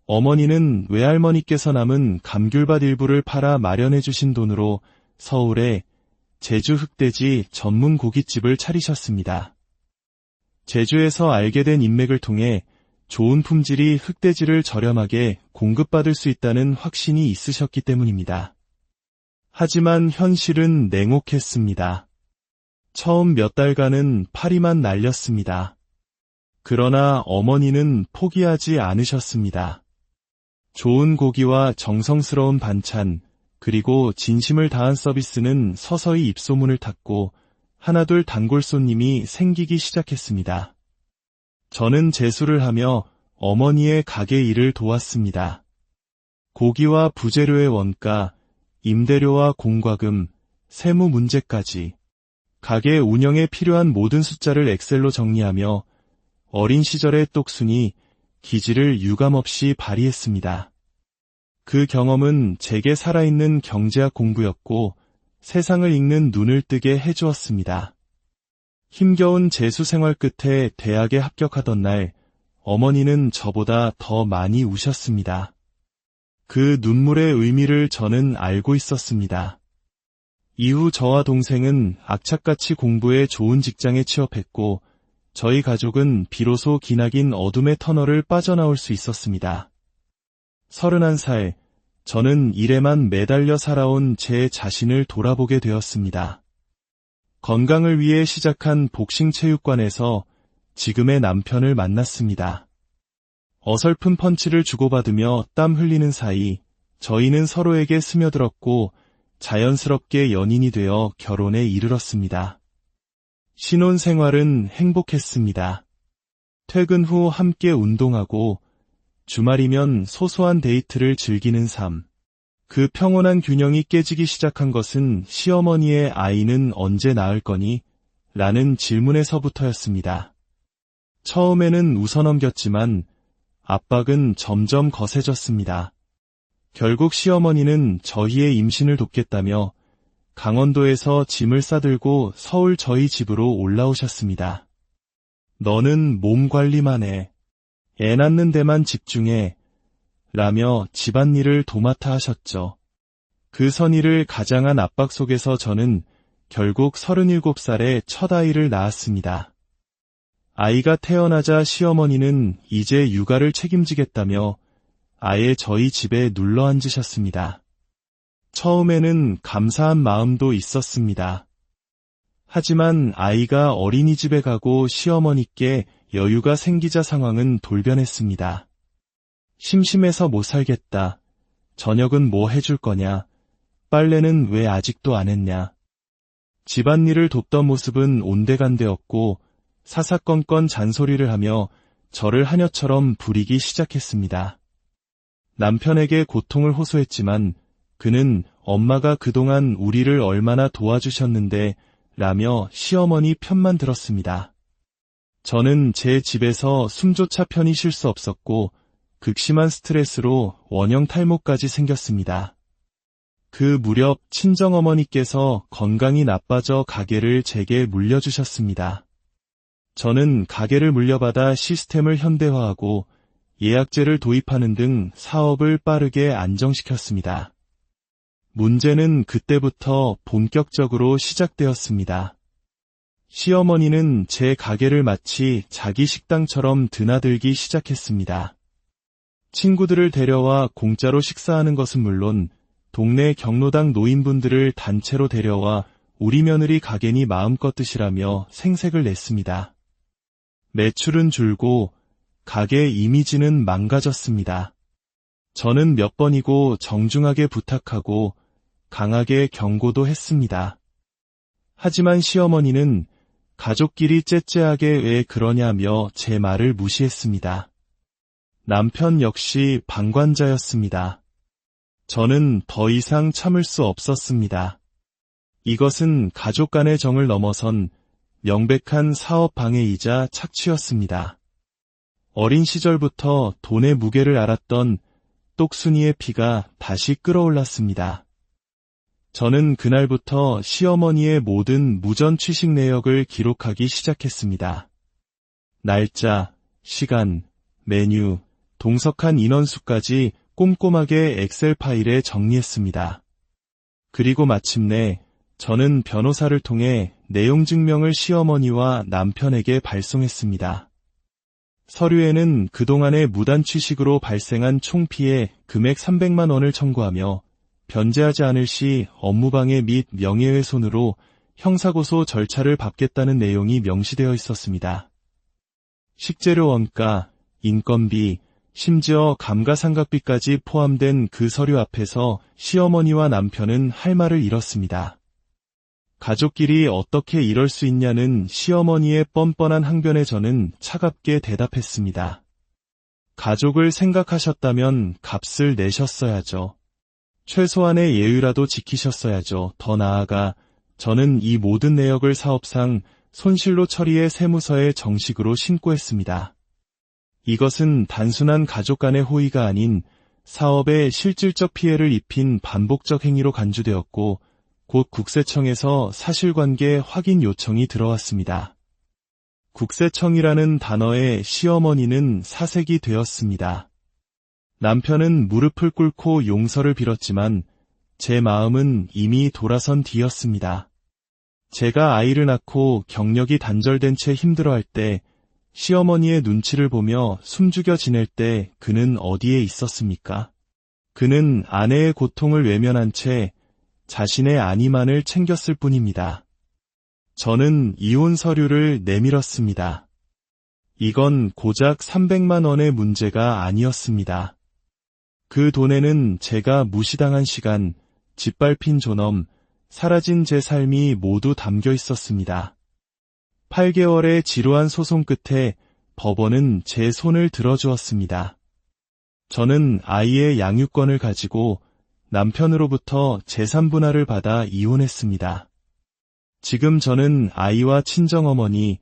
어머니는 외할머니께서 남은 감귤밭 일부를 팔아 마련해 주신 돈으로 서울에 제주 흑돼지 전문 고깃집을 차리셨습니다. 제주에서 알게 된 인맥을 통해 좋은 품질이 흑돼지를 저렴하게 공급받을 수 있다는 확신이 있으셨기 때문입니다. 하지만 현실은 냉혹했습니다. 처음 몇 달간은 파리만 날렸습니다. 그러나 어머니는 포기하지 않으셨습니다. 좋은 고기와 정성스러운 반찬, 그리고 진심을 다한 서비스는 서서히 입소문을 탔고 하나둘 단골 손님이 생기기 시작했습니다. 저는 제수를 하며 어머니의 가게 일을 도왔습니다. 고기와 부재료의 원가, 임대료와 공과금, 세무 문제까지 가게 운영에 필요한 모든 숫자를 엑셀로 정리하며 어린 시절의 똑순이 기질을 유감없이 발휘했습니다. 그 경험은 제게 살아있는 경제학 공부였고 세상을 읽는 눈을 뜨게 해주었습니다. 힘겨운 재수 생활 끝에 대학에 합격하던 날 어머니는 저보다 더 많이 우셨습니다. 그 눈물의 의미를 저는 알고 있었습니다. 이후 저와 동생은 악착같이 공부해 좋은 직장에 취업했고 저희 가족은 비로소 기나긴 어둠의 터널을 빠져나올 수 있었습니다. 31살, 저는 일에만 매달려 살아온 제 자신을 돌아보게 되었습니다. 건강을 위해 시작한 복싱 체육관에서 지금의 남편을 만났습니다. 어설픈 펀치를 주고받으며 땀 흘리는 사이 저희는 서로에게 스며들었고 자연스럽게 연인이 되어 결혼에 이르렀습니다. 신혼 생활은 행복했습니다. 퇴근 후 함께 운동하고 주말이면 소소한 데이트를 즐기는 삶. 그 평온한 균형이 깨지기 시작한 것은 시어머니의 아이는 언제 낳을 거니? 라는 질문에서부터였습니다. 처음에는 웃어넘겼지만 압박은 점점 거세졌습니다. 결국 시어머니는 저희의 임신을 돕겠다며 강원도에서 짐을 싸들고 서울 저희 집으로 올라오셨습니다. 너는 몸 관리만 해. 애 낳는 데만 집중해. 라며 집안일을 도맡아 하셨죠. 그 선의를 가장한 압박 속에서 저는 결국 37살에 첫 아이를 낳았습니다. 아이가 태어나자 시어머니는 이제 육아를 책임지겠다며 아예 저희 집에 눌러 앉으셨습니다. 처음에는 감사한 마음도 있었습니다. 하지만 아이가 어린이집에 가고 시어머니께 여유가 생기자 상황은 돌변했습니다. 심심해서 못 살겠다. 저녁은 뭐 해줄 거냐? 빨래는 왜 아직도 안 했냐? 집안일을 돕던 모습은 온데간데없고 사사건건 잔소리를 하며 저를 하녀처럼 부리기 시작했습니다. 남편에게 고통을 호소했지만 그는 엄마가 그동안 우리를 얼마나 도와주셨는데 라며 시어머니 편만 들었습니다. 저는 제 집에서 숨조차 편히 쉴 수 없었고 극심한 스트레스로 원형 탈모까지 생겼습니다. 그 무렵 친정어머니께서 건강이 나빠져 가게를 제게 물려주셨습니다. 저는 가게를 물려받아 시스템을 현대화하고 예약제를 도입하는 등 사업을 빠르게 안정시켰습니다. 문제는 그때부터 본격적으로 시작되었습니다. 시어머니는 제 가게를 마치 자기 식당처럼 드나들기 시작했습니다. 친구들을 데려와 공짜로 식사하는 것은 물론 동네 경로당 노인분들을 단체로 데려와 우리 며느리 가게니 마음껏 드시라며 생색을 냈습니다. 매출은 줄고 가게 이미지는 망가졌습니다. 저는 몇 번이고 정중하게 부탁하고 강하게 경고도 했습니다. 하지만 시어머니는 가족끼리 째째하게 왜 그러냐며 제 말을 무시했습니다. 남편 역시 방관자였습니다. 저는 더 이상 참을 수 없었습니다. 이것은 가족 간의 정을 넘어선 명백한 사업 방해이자 착취였습니다. 어린 시절부터 돈의 무게를 알았던 똑순이의 피가 다시 끓어올랐습니다. 저는 그날부터 시어머니의 모든 무전 취식 내역을 기록하기 시작했습니다. 날짜, 시간, 메뉴, 동석한 인원수까지 꼼꼼하게 엑셀 파일에 정리했습니다. 그리고 마침내 저는 변호사를 통해 내용 증명을 시어머니와 남편에게 발송했습니다. 서류에는 그동안의 무단 취식으로 발생한 총피해 금액 300만 원을 청구하며 변제하지 않을 시 업무방해 및 명예훼손으로 형사고소 절차를 밟겠다는 내용이 명시되어 있었습니다. 식재료 원가, 인건비, 심지어 감가상각비까지 포함된 그 서류 앞에서 시어머니와 남편은 할 말을 잃었습니다. 가족끼리 어떻게 이럴 수 있냐는 시어머니의 뻔뻔한 항변에 저는 차갑게 대답했습니다. 가족을 생각하셨다면 값을 내셨어야죠. 최소한의 예의라도 지키셨어야죠. 더 나아가 저는 이 모든 내역을 사업상 손실로 처리해 세무서에 정식으로 신고했습니다. 이것은 단순한 가족 간의 호의가 아닌 사업에 실질적 피해를 입힌 반복적 행위로 간주되었고 곧 국세청에서 사실관계 확인 요청이 들어왔습니다. 국세청이라는 단어에 시어머니는 사색이 되었습니다. 남편은 무릎을 꿇고 용서를 빌었지만 제 마음은 이미 돌아선 뒤였습니다. 제가 아이를 낳고 경력이 단절된 채 힘들어할 때 시어머니의 눈치를 보며 숨죽여 지낼 때 그는 어디에 있었습니까? 그는 아내의 고통을 외면한 채 자신의 안위만을 챙겼을 뿐입니다. 저는 이혼 서류를 내밀었습니다. 이건 고작 300만 원의 문제가 아니었습니다. 그 돈에는 제가 무시당한 시간, 짓밟힌 존엄, 사라진 제 삶이 모두 담겨 있었습니다. 8개월의 지루한 소송 끝에 법원은 제 손을 들어주었습니다. 저는 아이의 양육권을 가지고 남편으로부터 재산 분할을 받아 이혼했습니다. 지금 저는 아이와 친정어머니,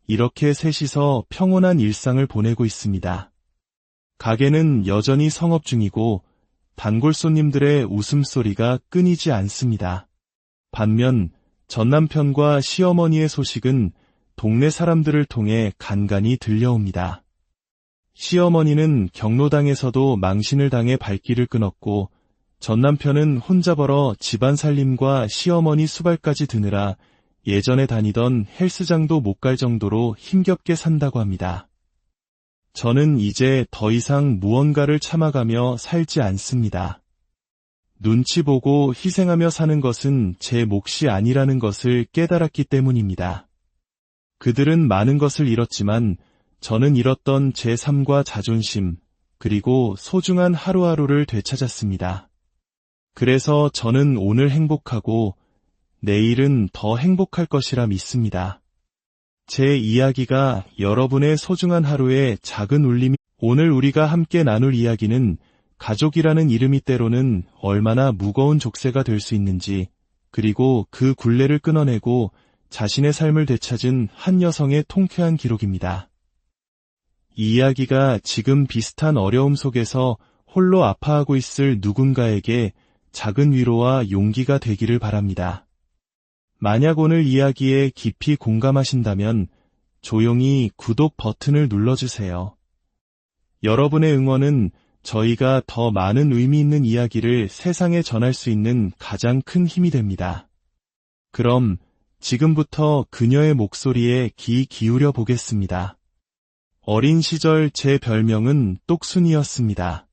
이렇게 셋이서 평온한 일상을 보내고 있습니다. 가게는 여전히 성업 중이고 단골 손님들의 웃음소리가 끊이지 않습니다. 반면 전 남편과 시어머니의 소식은 동네 사람들을 통해 간간히 들려옵니다. 시어머니는 경로당에서도 망신을 당해 발길을 끊었고 전 남편은 혼자 벌어 집안 살림과 시어머니 수발까지 드느라 예전에 다니던 헬스장도 못 갈 정도로 힘겹게 산다고 합니다. 저는 이제 더 이상 무언가를 참아가며 살지 않습니다. 눈치 보고 희생하며 사는 것은 제 몫이 아니라는 것을 깨달았기 때문입니다. 그들은 많은 것을 잃었지만 저는 잃었던 제 삶과 자존심, 그리고 소중한 하루하루를 되찾았습니다. 그래서 저는 오늘 행복하고 내일은 더 행복할 것이라 믿습니다. 제 이야기가 여러분의 소중한 하루에 작은 울림이 오늘 우리가 함께 나눌 이야기는 가족이라는 이름이 때로는 얼마나 무거운 족쇄가 될 수 있는지, 그리고 그 굴레를 끊어내고 자신의 삶을 되찾은 한 여성의 통쾌한 기록입니다. 이 이야기가 지금 비슷한 어려움 속에서 홀로 아파하고 있을 누군가에게 작은 위로와 용기가 되기를 바랍니다. 만약 오늘 이야기에 깊이 공감하신다면 조용히 구독 버튼을 눌러주세요. 여러분의 응원은 저희가 더 많은 의미 있는 이야기를 세상에 전할 수 있는 가장 큰 힘이 됩니다. 그럼 지금부터 그녀의 목소리에 귀 기울여 보겠습니다. 어린 시절 제 별명은 똑순이였습니다.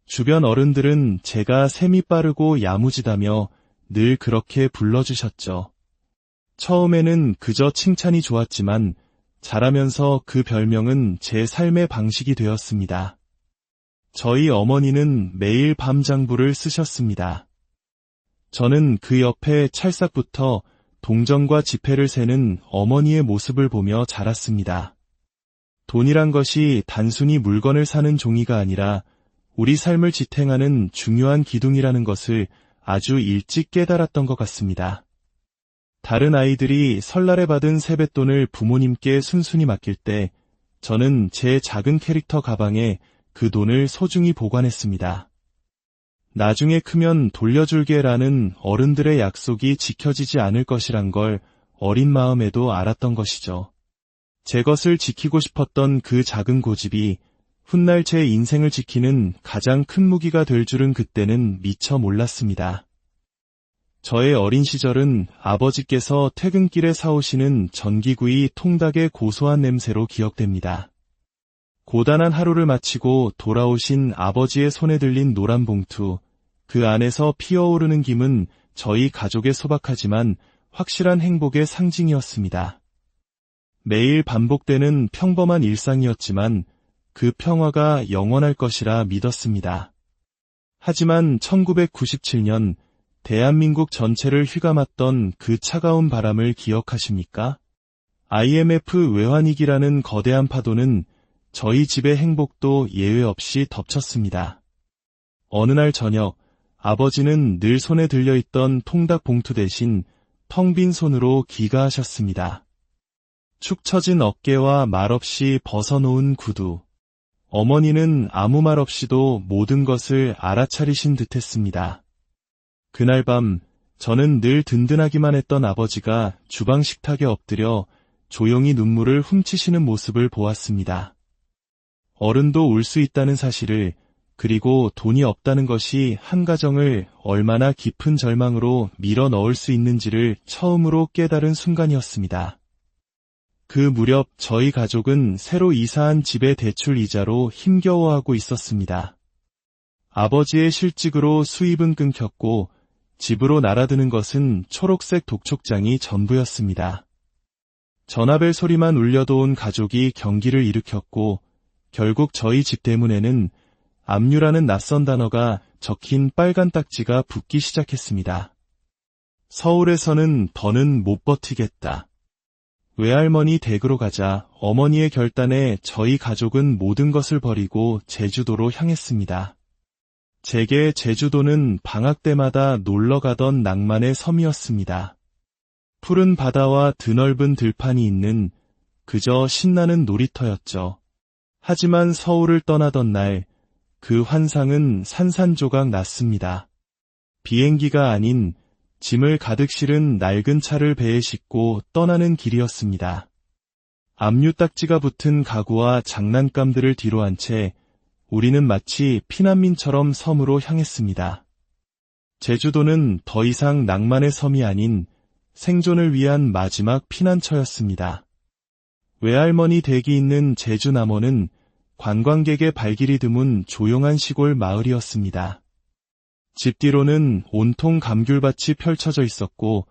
주변 어른들은 제가 셈이 빠르고 야무지다며 늘 그렇게 불러주셨죠. 처음에는 그저 칭찬이 좋았지만 자라면서 그 별명은 제 삶의 방식이 되었습니다. 저희 어머니는 매일 밤장부를 쓰셨습니다. 저는 그 옆에 찰싹부터 동전과 지폐를 세는 어머니의 모습을 보며 자랐습니다. 돈이란 것이 단순히 물건을 사는 종이가 아니라 우리 삶을 지탱하는 중요한 기둥이라는 것을 아주 일찍 깨달았던 것 같습니다. 다른 아이들이 설날에 받은 세뱃돈을 부모님께 순순히 맡길 때 저는 제 작은 캐릭터 가방에 그 돈을 소중히 보관했습니다. 나중에 크면 돌려줄게라는 어른들의 약속이 지켜지지 않을 것이란 걸 어린 마음에도 알았던 것이죠. 제 것을 지키고 싶었던 그 작은 고집이 훗날 제 인생을 지키는 가장 큰 무기가 될 줄은 그때는 미처 몰랐습니다. 저의 어린 시절은 아버지께서 퇴근길에 사오시는 전기구이 통닭의 고소한 냄새로 기억됩니다. 고단한 하루를 마치고 돌아오신 아버지의 손에 들린 노란 봉투, 그 안에서 피어오르는 김은 저희 가족의 소박하지만 확실한 행복의 상징이었습니다. 매일 반복되는 평범한 일상이었지만 그 평화가 영원할 것이라 믿었습니다. 하지만 1997년 대한민국 전체를 휘감았던 그 차가운 바람을 기억하십니까? IMF 외환위기라는 거대한 파도는 저희 집의 행복도 예외 없이 덮쳤습니다. 어느 날 저녁, 아버지는 늘 손에 들려있던 통닭 봉투 대신 텅 빈 손으로 귀가하셨습니다. 축 처진 어깨와 말없이 벗어놓은 구두. 어머니는 아무 말 없이도 모든 것을 알아차리신 듯했습니다. 그날 밤 저는 늘 든든하기만 했던 아버지가 주방 식탁에 엎드려 조용히 눈물을 훔치시는 모습을 보았습니다. 어른도 울 수 있다는 사실을, 그리고 돈이 없다는 것이 한 가정을 얼마나 깊은 절망으로 밀어 넣을 수 있는지를 처음으로 깨달은 순간이었습니다. 그 무렵 저희 가족은 새로 이사한 집의 대출 이자로 힘겨워하고 있었습니다. 아버지의 실직으로 수입은 끊겼고 집으로 날아드는 것은 초록색 독촉장이 전부였습니다. 전화벨 소리만 울려도 온 가족이 경기를 일으켰고 결국 저희 집 대문에는 압류라는 낯선 단어가 적힌 빨간 딱지가 붙기 시작했습니다. 서울에서는 더는 못 버티겠다. 외할머니 댁으로 가자 어머니의 결단에 저희 가족은 모든 것을 버리고 제주도로 향했습니다. 제게 제주도는 방학 때마다 놀러가던 낭만의 섬이었습니다. 푸른 바다와 드넓은 들판이 있는 그저 신나는 놀이터였죠. 하지만 서울을 떠나던 날 그 환상은 산산조각 났습니다. 비행기가 아닌 짐을 가득 실은 낡은 차를 배에 싣고 떠나는 길이었습니다. 압류 딱지가 붙은 가구와 장난감들을 뒤로 한 채 우리는 마치 피난민처럼 섬으로 향했습니다. 제주도는 더 이상 낭만의 섬이 아닌 생존을 위한 마지막 피난처였습니다. 외할머니 댁이 있는 제주 남원은 관광객의 발길이 드문 조용한 시골 마을이었습니다. 집 뒤로는 온통 감귤밭이 펼쳐져 있었고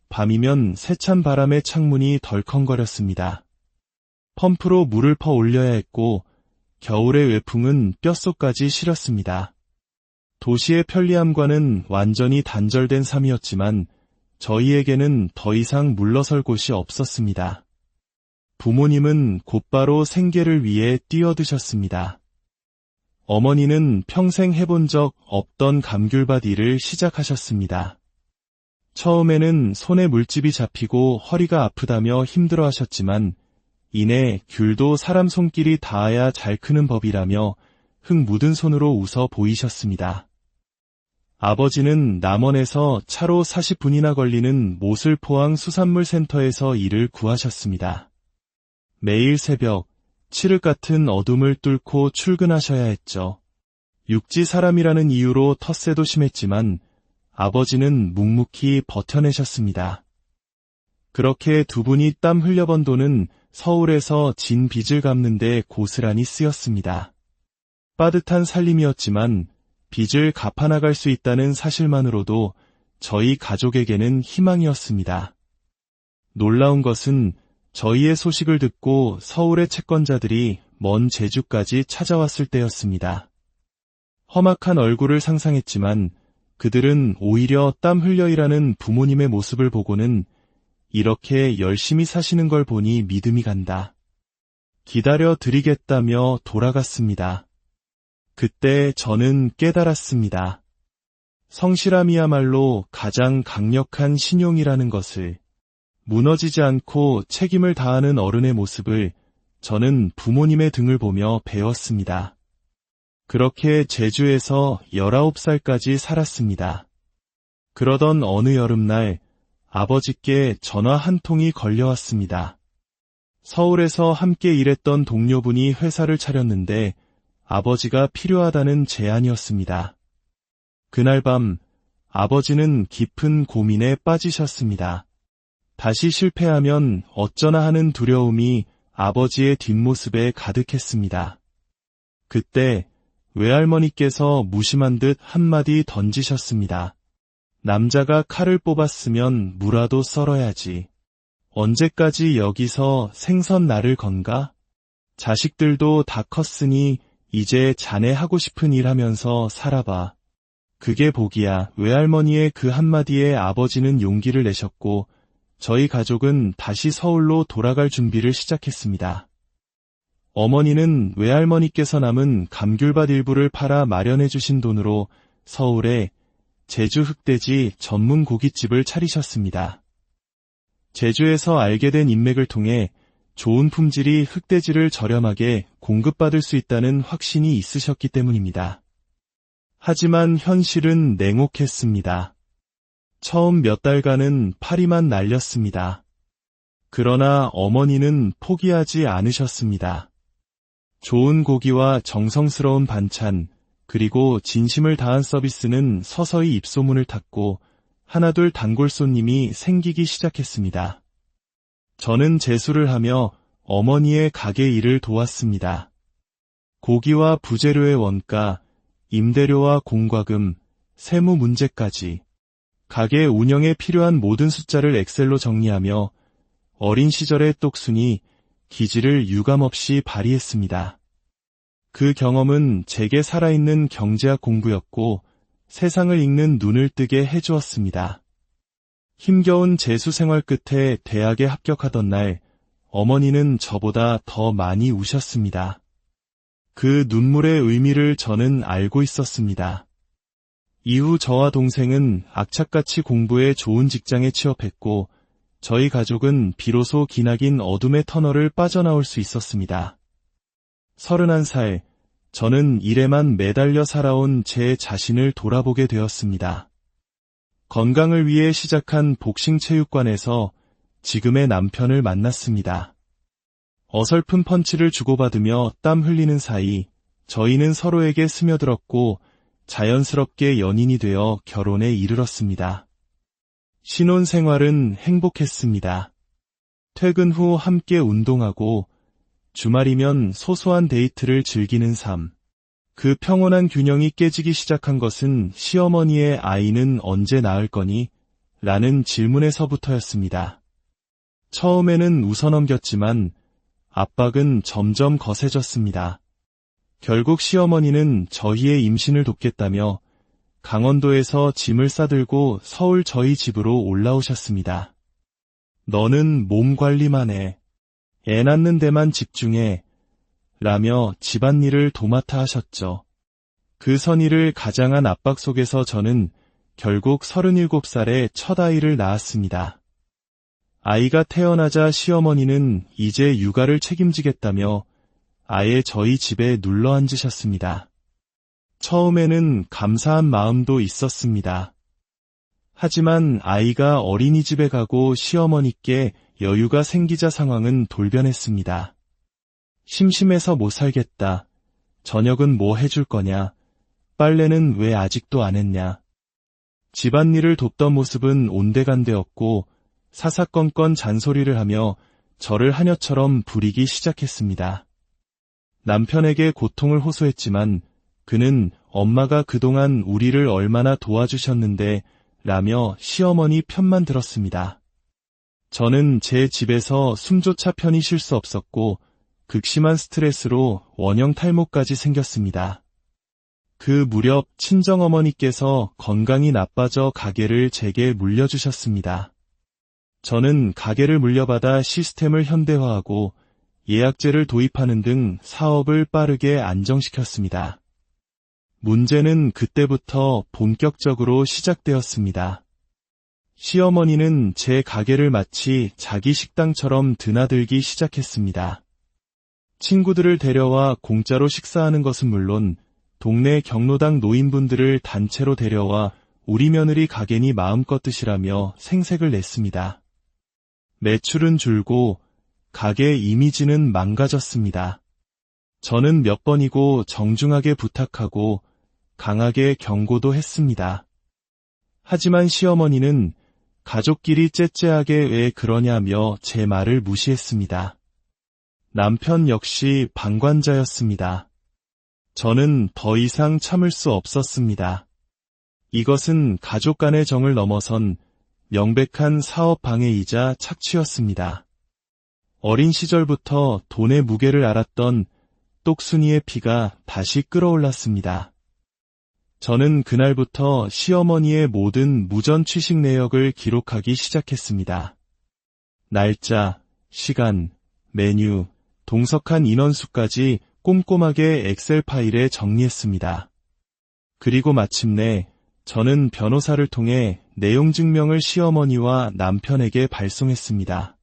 밤이면 세찬 바람에 창문이 덜컹거렸습니다. 펌프로 물을 퍼 올려야 했고 겨울의 외풍은 뼛속까지 시렸습니다. 도시의 편리함과는 완전히 단절된 삶이었지만 저희에게는 더 이상 물러설 곳이 없었습니다. 부모님은 곧바로 생계를 위해 뛰어드셨습니다. 어머니는 평생 해본 적 없던 감귤밭 일을 시작하셨습니다. 처음에는 손에 물집이 잡히고 허리가 아프다며 힘들어하셨지만 이내 귤도 사람 손길이 닿아야 잘 크는 법이라며 흙 묻은 손으로 웃어 보이셨습니다. 아버지는 남원에서 차로 40분이나 걸리는 모슬포항 수산물센터에서 일을 구하셨습니다. 매일 새벽, 칠흑 같은 어둠을 뚫고 출근하셔야 했죠. 육지 사람이라는 이유로 텃세도 심했지만 아버지는 묵묵히 버텨내셨습니다. 그렇게 두 분이 땀 흘려번 돈은 서울에서 진 빚을 갚는 데 고스란히 쓰였습니다. 빠듯한 살림이었지만 빚을 갚아나갈 수 있다는 사실만으로도 저희 가족에게는 희망이었습니다. 놀라운 것은 저희의 소식을 듣고 서울의 채권자들이 먼 제주까지 찾아왔을 때였습니다. 험악한 얼굴을 상상했지만 그들은 오히려 땀 흘려 일하는 부모님의 모습을 보고는 이렇게 열심히 사시는 걸 보니 믿음이 간다. 기다려 드리겠다며 돌아갔습니다. 그때 저는 깨달았습니다. 성실함이야말로 가장 강력한 신용이라는 것을. 무너지지 않고 책임을 다하는 어른의 모습을 저는 부모님의 등을 보며 배웠습니다. 그렇게 제주에서 19살까지 살았습니다. 그러던 어느 여름날 아버지께 전화 한 통이 걸려왔습니다. 서울에서 함께 일했던 동료분이 회사를 차렸는데 아버지가 필요하다는 제안이었습니다. 그날 밤 아버지는 깊은 고민에 빠지셨습니다. 다시 실패하면 어쩌나 하는 두려움이 아버지의 뒷모습에 가득했습니다. 그때 외할머니께서 무심한 듯 한마디 던지셨습니다. 남자가 칼을 뽑았으면 무라도 썰어야지. 언제까지 여기서 생선 나를 건가? 자식들도 다 컸으니 이제 자네 하고 싶은 일 하면서 살아봐. 그게 복이야. 외할머니의 그 한마디에 아버지는 용기를 내셨고 저희 가족은 다시 서울로 돌아갈 준비를 시작했습니다. 어머니는 외할머니께서 남은 감귤밭 일부를 팔아 마련해 주신 돈으로 서울에 제주 흑돼지 전문 고깃집을 차리셨습니다. 제주에서 알게 된 인맥을 통해 좋은 품질이 흑돼지를 저렴하게 공급받을 수 있다는 확신이 있으셨기 때문입니다. 하지만 현실은 냉혹했습니다. 처음 몇 달간은 파리만 날렸습니다. 그러나 어머니는 포기하지 않으셨습니다. 좋은 고기와 정성스러운 반찬, 그리고 진심을 다한 서비스는 서서히 입소문을 탔고 하나둘 단골 손님이 생기기 시작했습니다. 저는 제수를 하며 어머니의 가게 일을 도왔습니다. 고기와 부재료의 원가, 임대료와 공과금, 세무 문제까지 가게 운영에 필요한 모든 숫자를 엑셀로 정리하며 어린 시절의 똑순이 기질을 유감없이 발휘했습니다. 그 경험은 제게 살아있는 경제학 공부였고 세상을 읽는 눈을 뜨게 해주었습니다. 힘겨운 재수 생활 끝에 대학에 합격하던 날 어머니는 저보다 더 많이 우셨습니다. 그 눈물의 의미를 저는 알고 있었습니다. 이후 저와 동생은 악착같이 공부해 좋은 직장에 취업했고 저희 가족은 비로소 기나긴 어둠의 터널을 빠져나올 수 있었습니다. 31살, 저는 일에만 매달려 살아온 제 자신을 돌아보게 되었습니다. 건강을 위해 시작한 복싱 체육관에서 지금의 남편을 만났습니다. 어설픈 펀치를 주고받으며 땀 흘리는 사이 저희는 서로에게 스며들었고 자연스럽게 연인이 되어 결혼에 이르렀습니다. 신혼생활은 행복했습니다. 퇴근 후 함께 운동하고 주말이면 소소한 데이트를 즐기는 삶. 그 평온한 균형이 깨지기 시작한 것은 시어머니의 아이는 언제 낳을 거니? 라는 질문에서부터였습니다. 처음에는 웃어넘겼지만 압박은 점점 거세졌습니다. 결국 시어머니는 저희의 임신을 돕겠다며 강원도에서 짐을 싸들고 서울 저희 집으로 올라오셨습니다. 너는 몸 관리만 해. 애 낳는 데만 집중해. 라며 집안일을 도맡아 하셨죠. 그 선의를 가장한 압박 속에서 저는 결국 37살에 첫 아이를 낳았습니다. 아이가 태어나자 시어머니는 이제 육아를 책임지겠다며 아예 저희 집에 눌러 앉으셨습니다. 처음에는 감사한 마음도 있었습니다. 하지만 아이가 어린이집에 가고 시어머니께 여유가 생기자 상황은 돌변했습니다. 심심해서 못 살겠다. 저녁은 뭐 해줄 거냐? 빨래는 왜 아직도 안 했냐? 집안일을 돕던 모습은 온데간데없고 사사건건 잔소리를 하며 저를 하녀처럼 부리기 시작했습니다. 남편에게 고통을 호소했지만 그는 엄마가 그동안 우리를 얼마나 도와주셨는데 라며 시어머니 편만 들었습니다. 저는 제 집에서 숨조차 편히 쉴 수 없었고 극심한 스트레스로 원형 탈모까지 생겼습니다. 그 무렵 친정어머니께서 건강이 나빠져 가게를 제게 물려주셨습니다. 저는 가게를 물려받아 시스템을 현대화하고 예약제를 도입하는 등 사업을 빠르게 안정시켰습니다. 문제는 그때부터 본격적으로 시작되었습니다. 시어머니는 제 가게를 마치 자기 식당처럼 드나들기 시작했습니다. 친구들을 데려와 공짜로 식사하는 것은 물론 동네 경로당 노인분들을 단체로 데려와 우리 며느리 가게니 마음껏 드시라며 생색을 냈습니다. 매출은 줄고 가게 이미지는 망가졌습니다. 저는 몇 번이고 정중하게 부탁하고 강하게 경고도 했습니다. 하지만 시어머니는 가족끼리 째째하게 왜 그러냐며 제 말을 무시했습니다. 남편 역시 방관자였습니다. 저는 더 이상 참을 수 없었습니다. 이것은 가족 간의 정을 넘어선 명백한 사업 방해이자 착취였습니다. 어린 시절부터 돈의 무게를 알았던 똑순이의 피가 다시 끓어올랐습니다. 저는 그날부터 시어머니의 모든 무전 취식 내역을 기록하기 시작했습니다. 날짜, 시간, 메뉴, 동석한 인원수까지 꼼꼼하게 엑셀 파일에 정리했습니다. 그리고 마침내 저는 변호사를 통해 내용 증명을 시어머니와 남편에게 발송했습니다.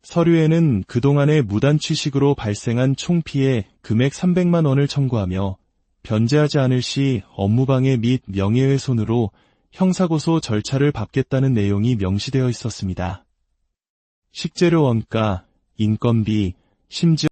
서류에는 그동안의 무단 취식으로 발생한 총피해 금액 300만 원을 청구하며 변제하지 않을 시 업무방해 및 명예훼손으로 형사고소 절차를 밟겠다는 내용이 명시되어 있었습니다. 식재료 원가, 인건비, 심지어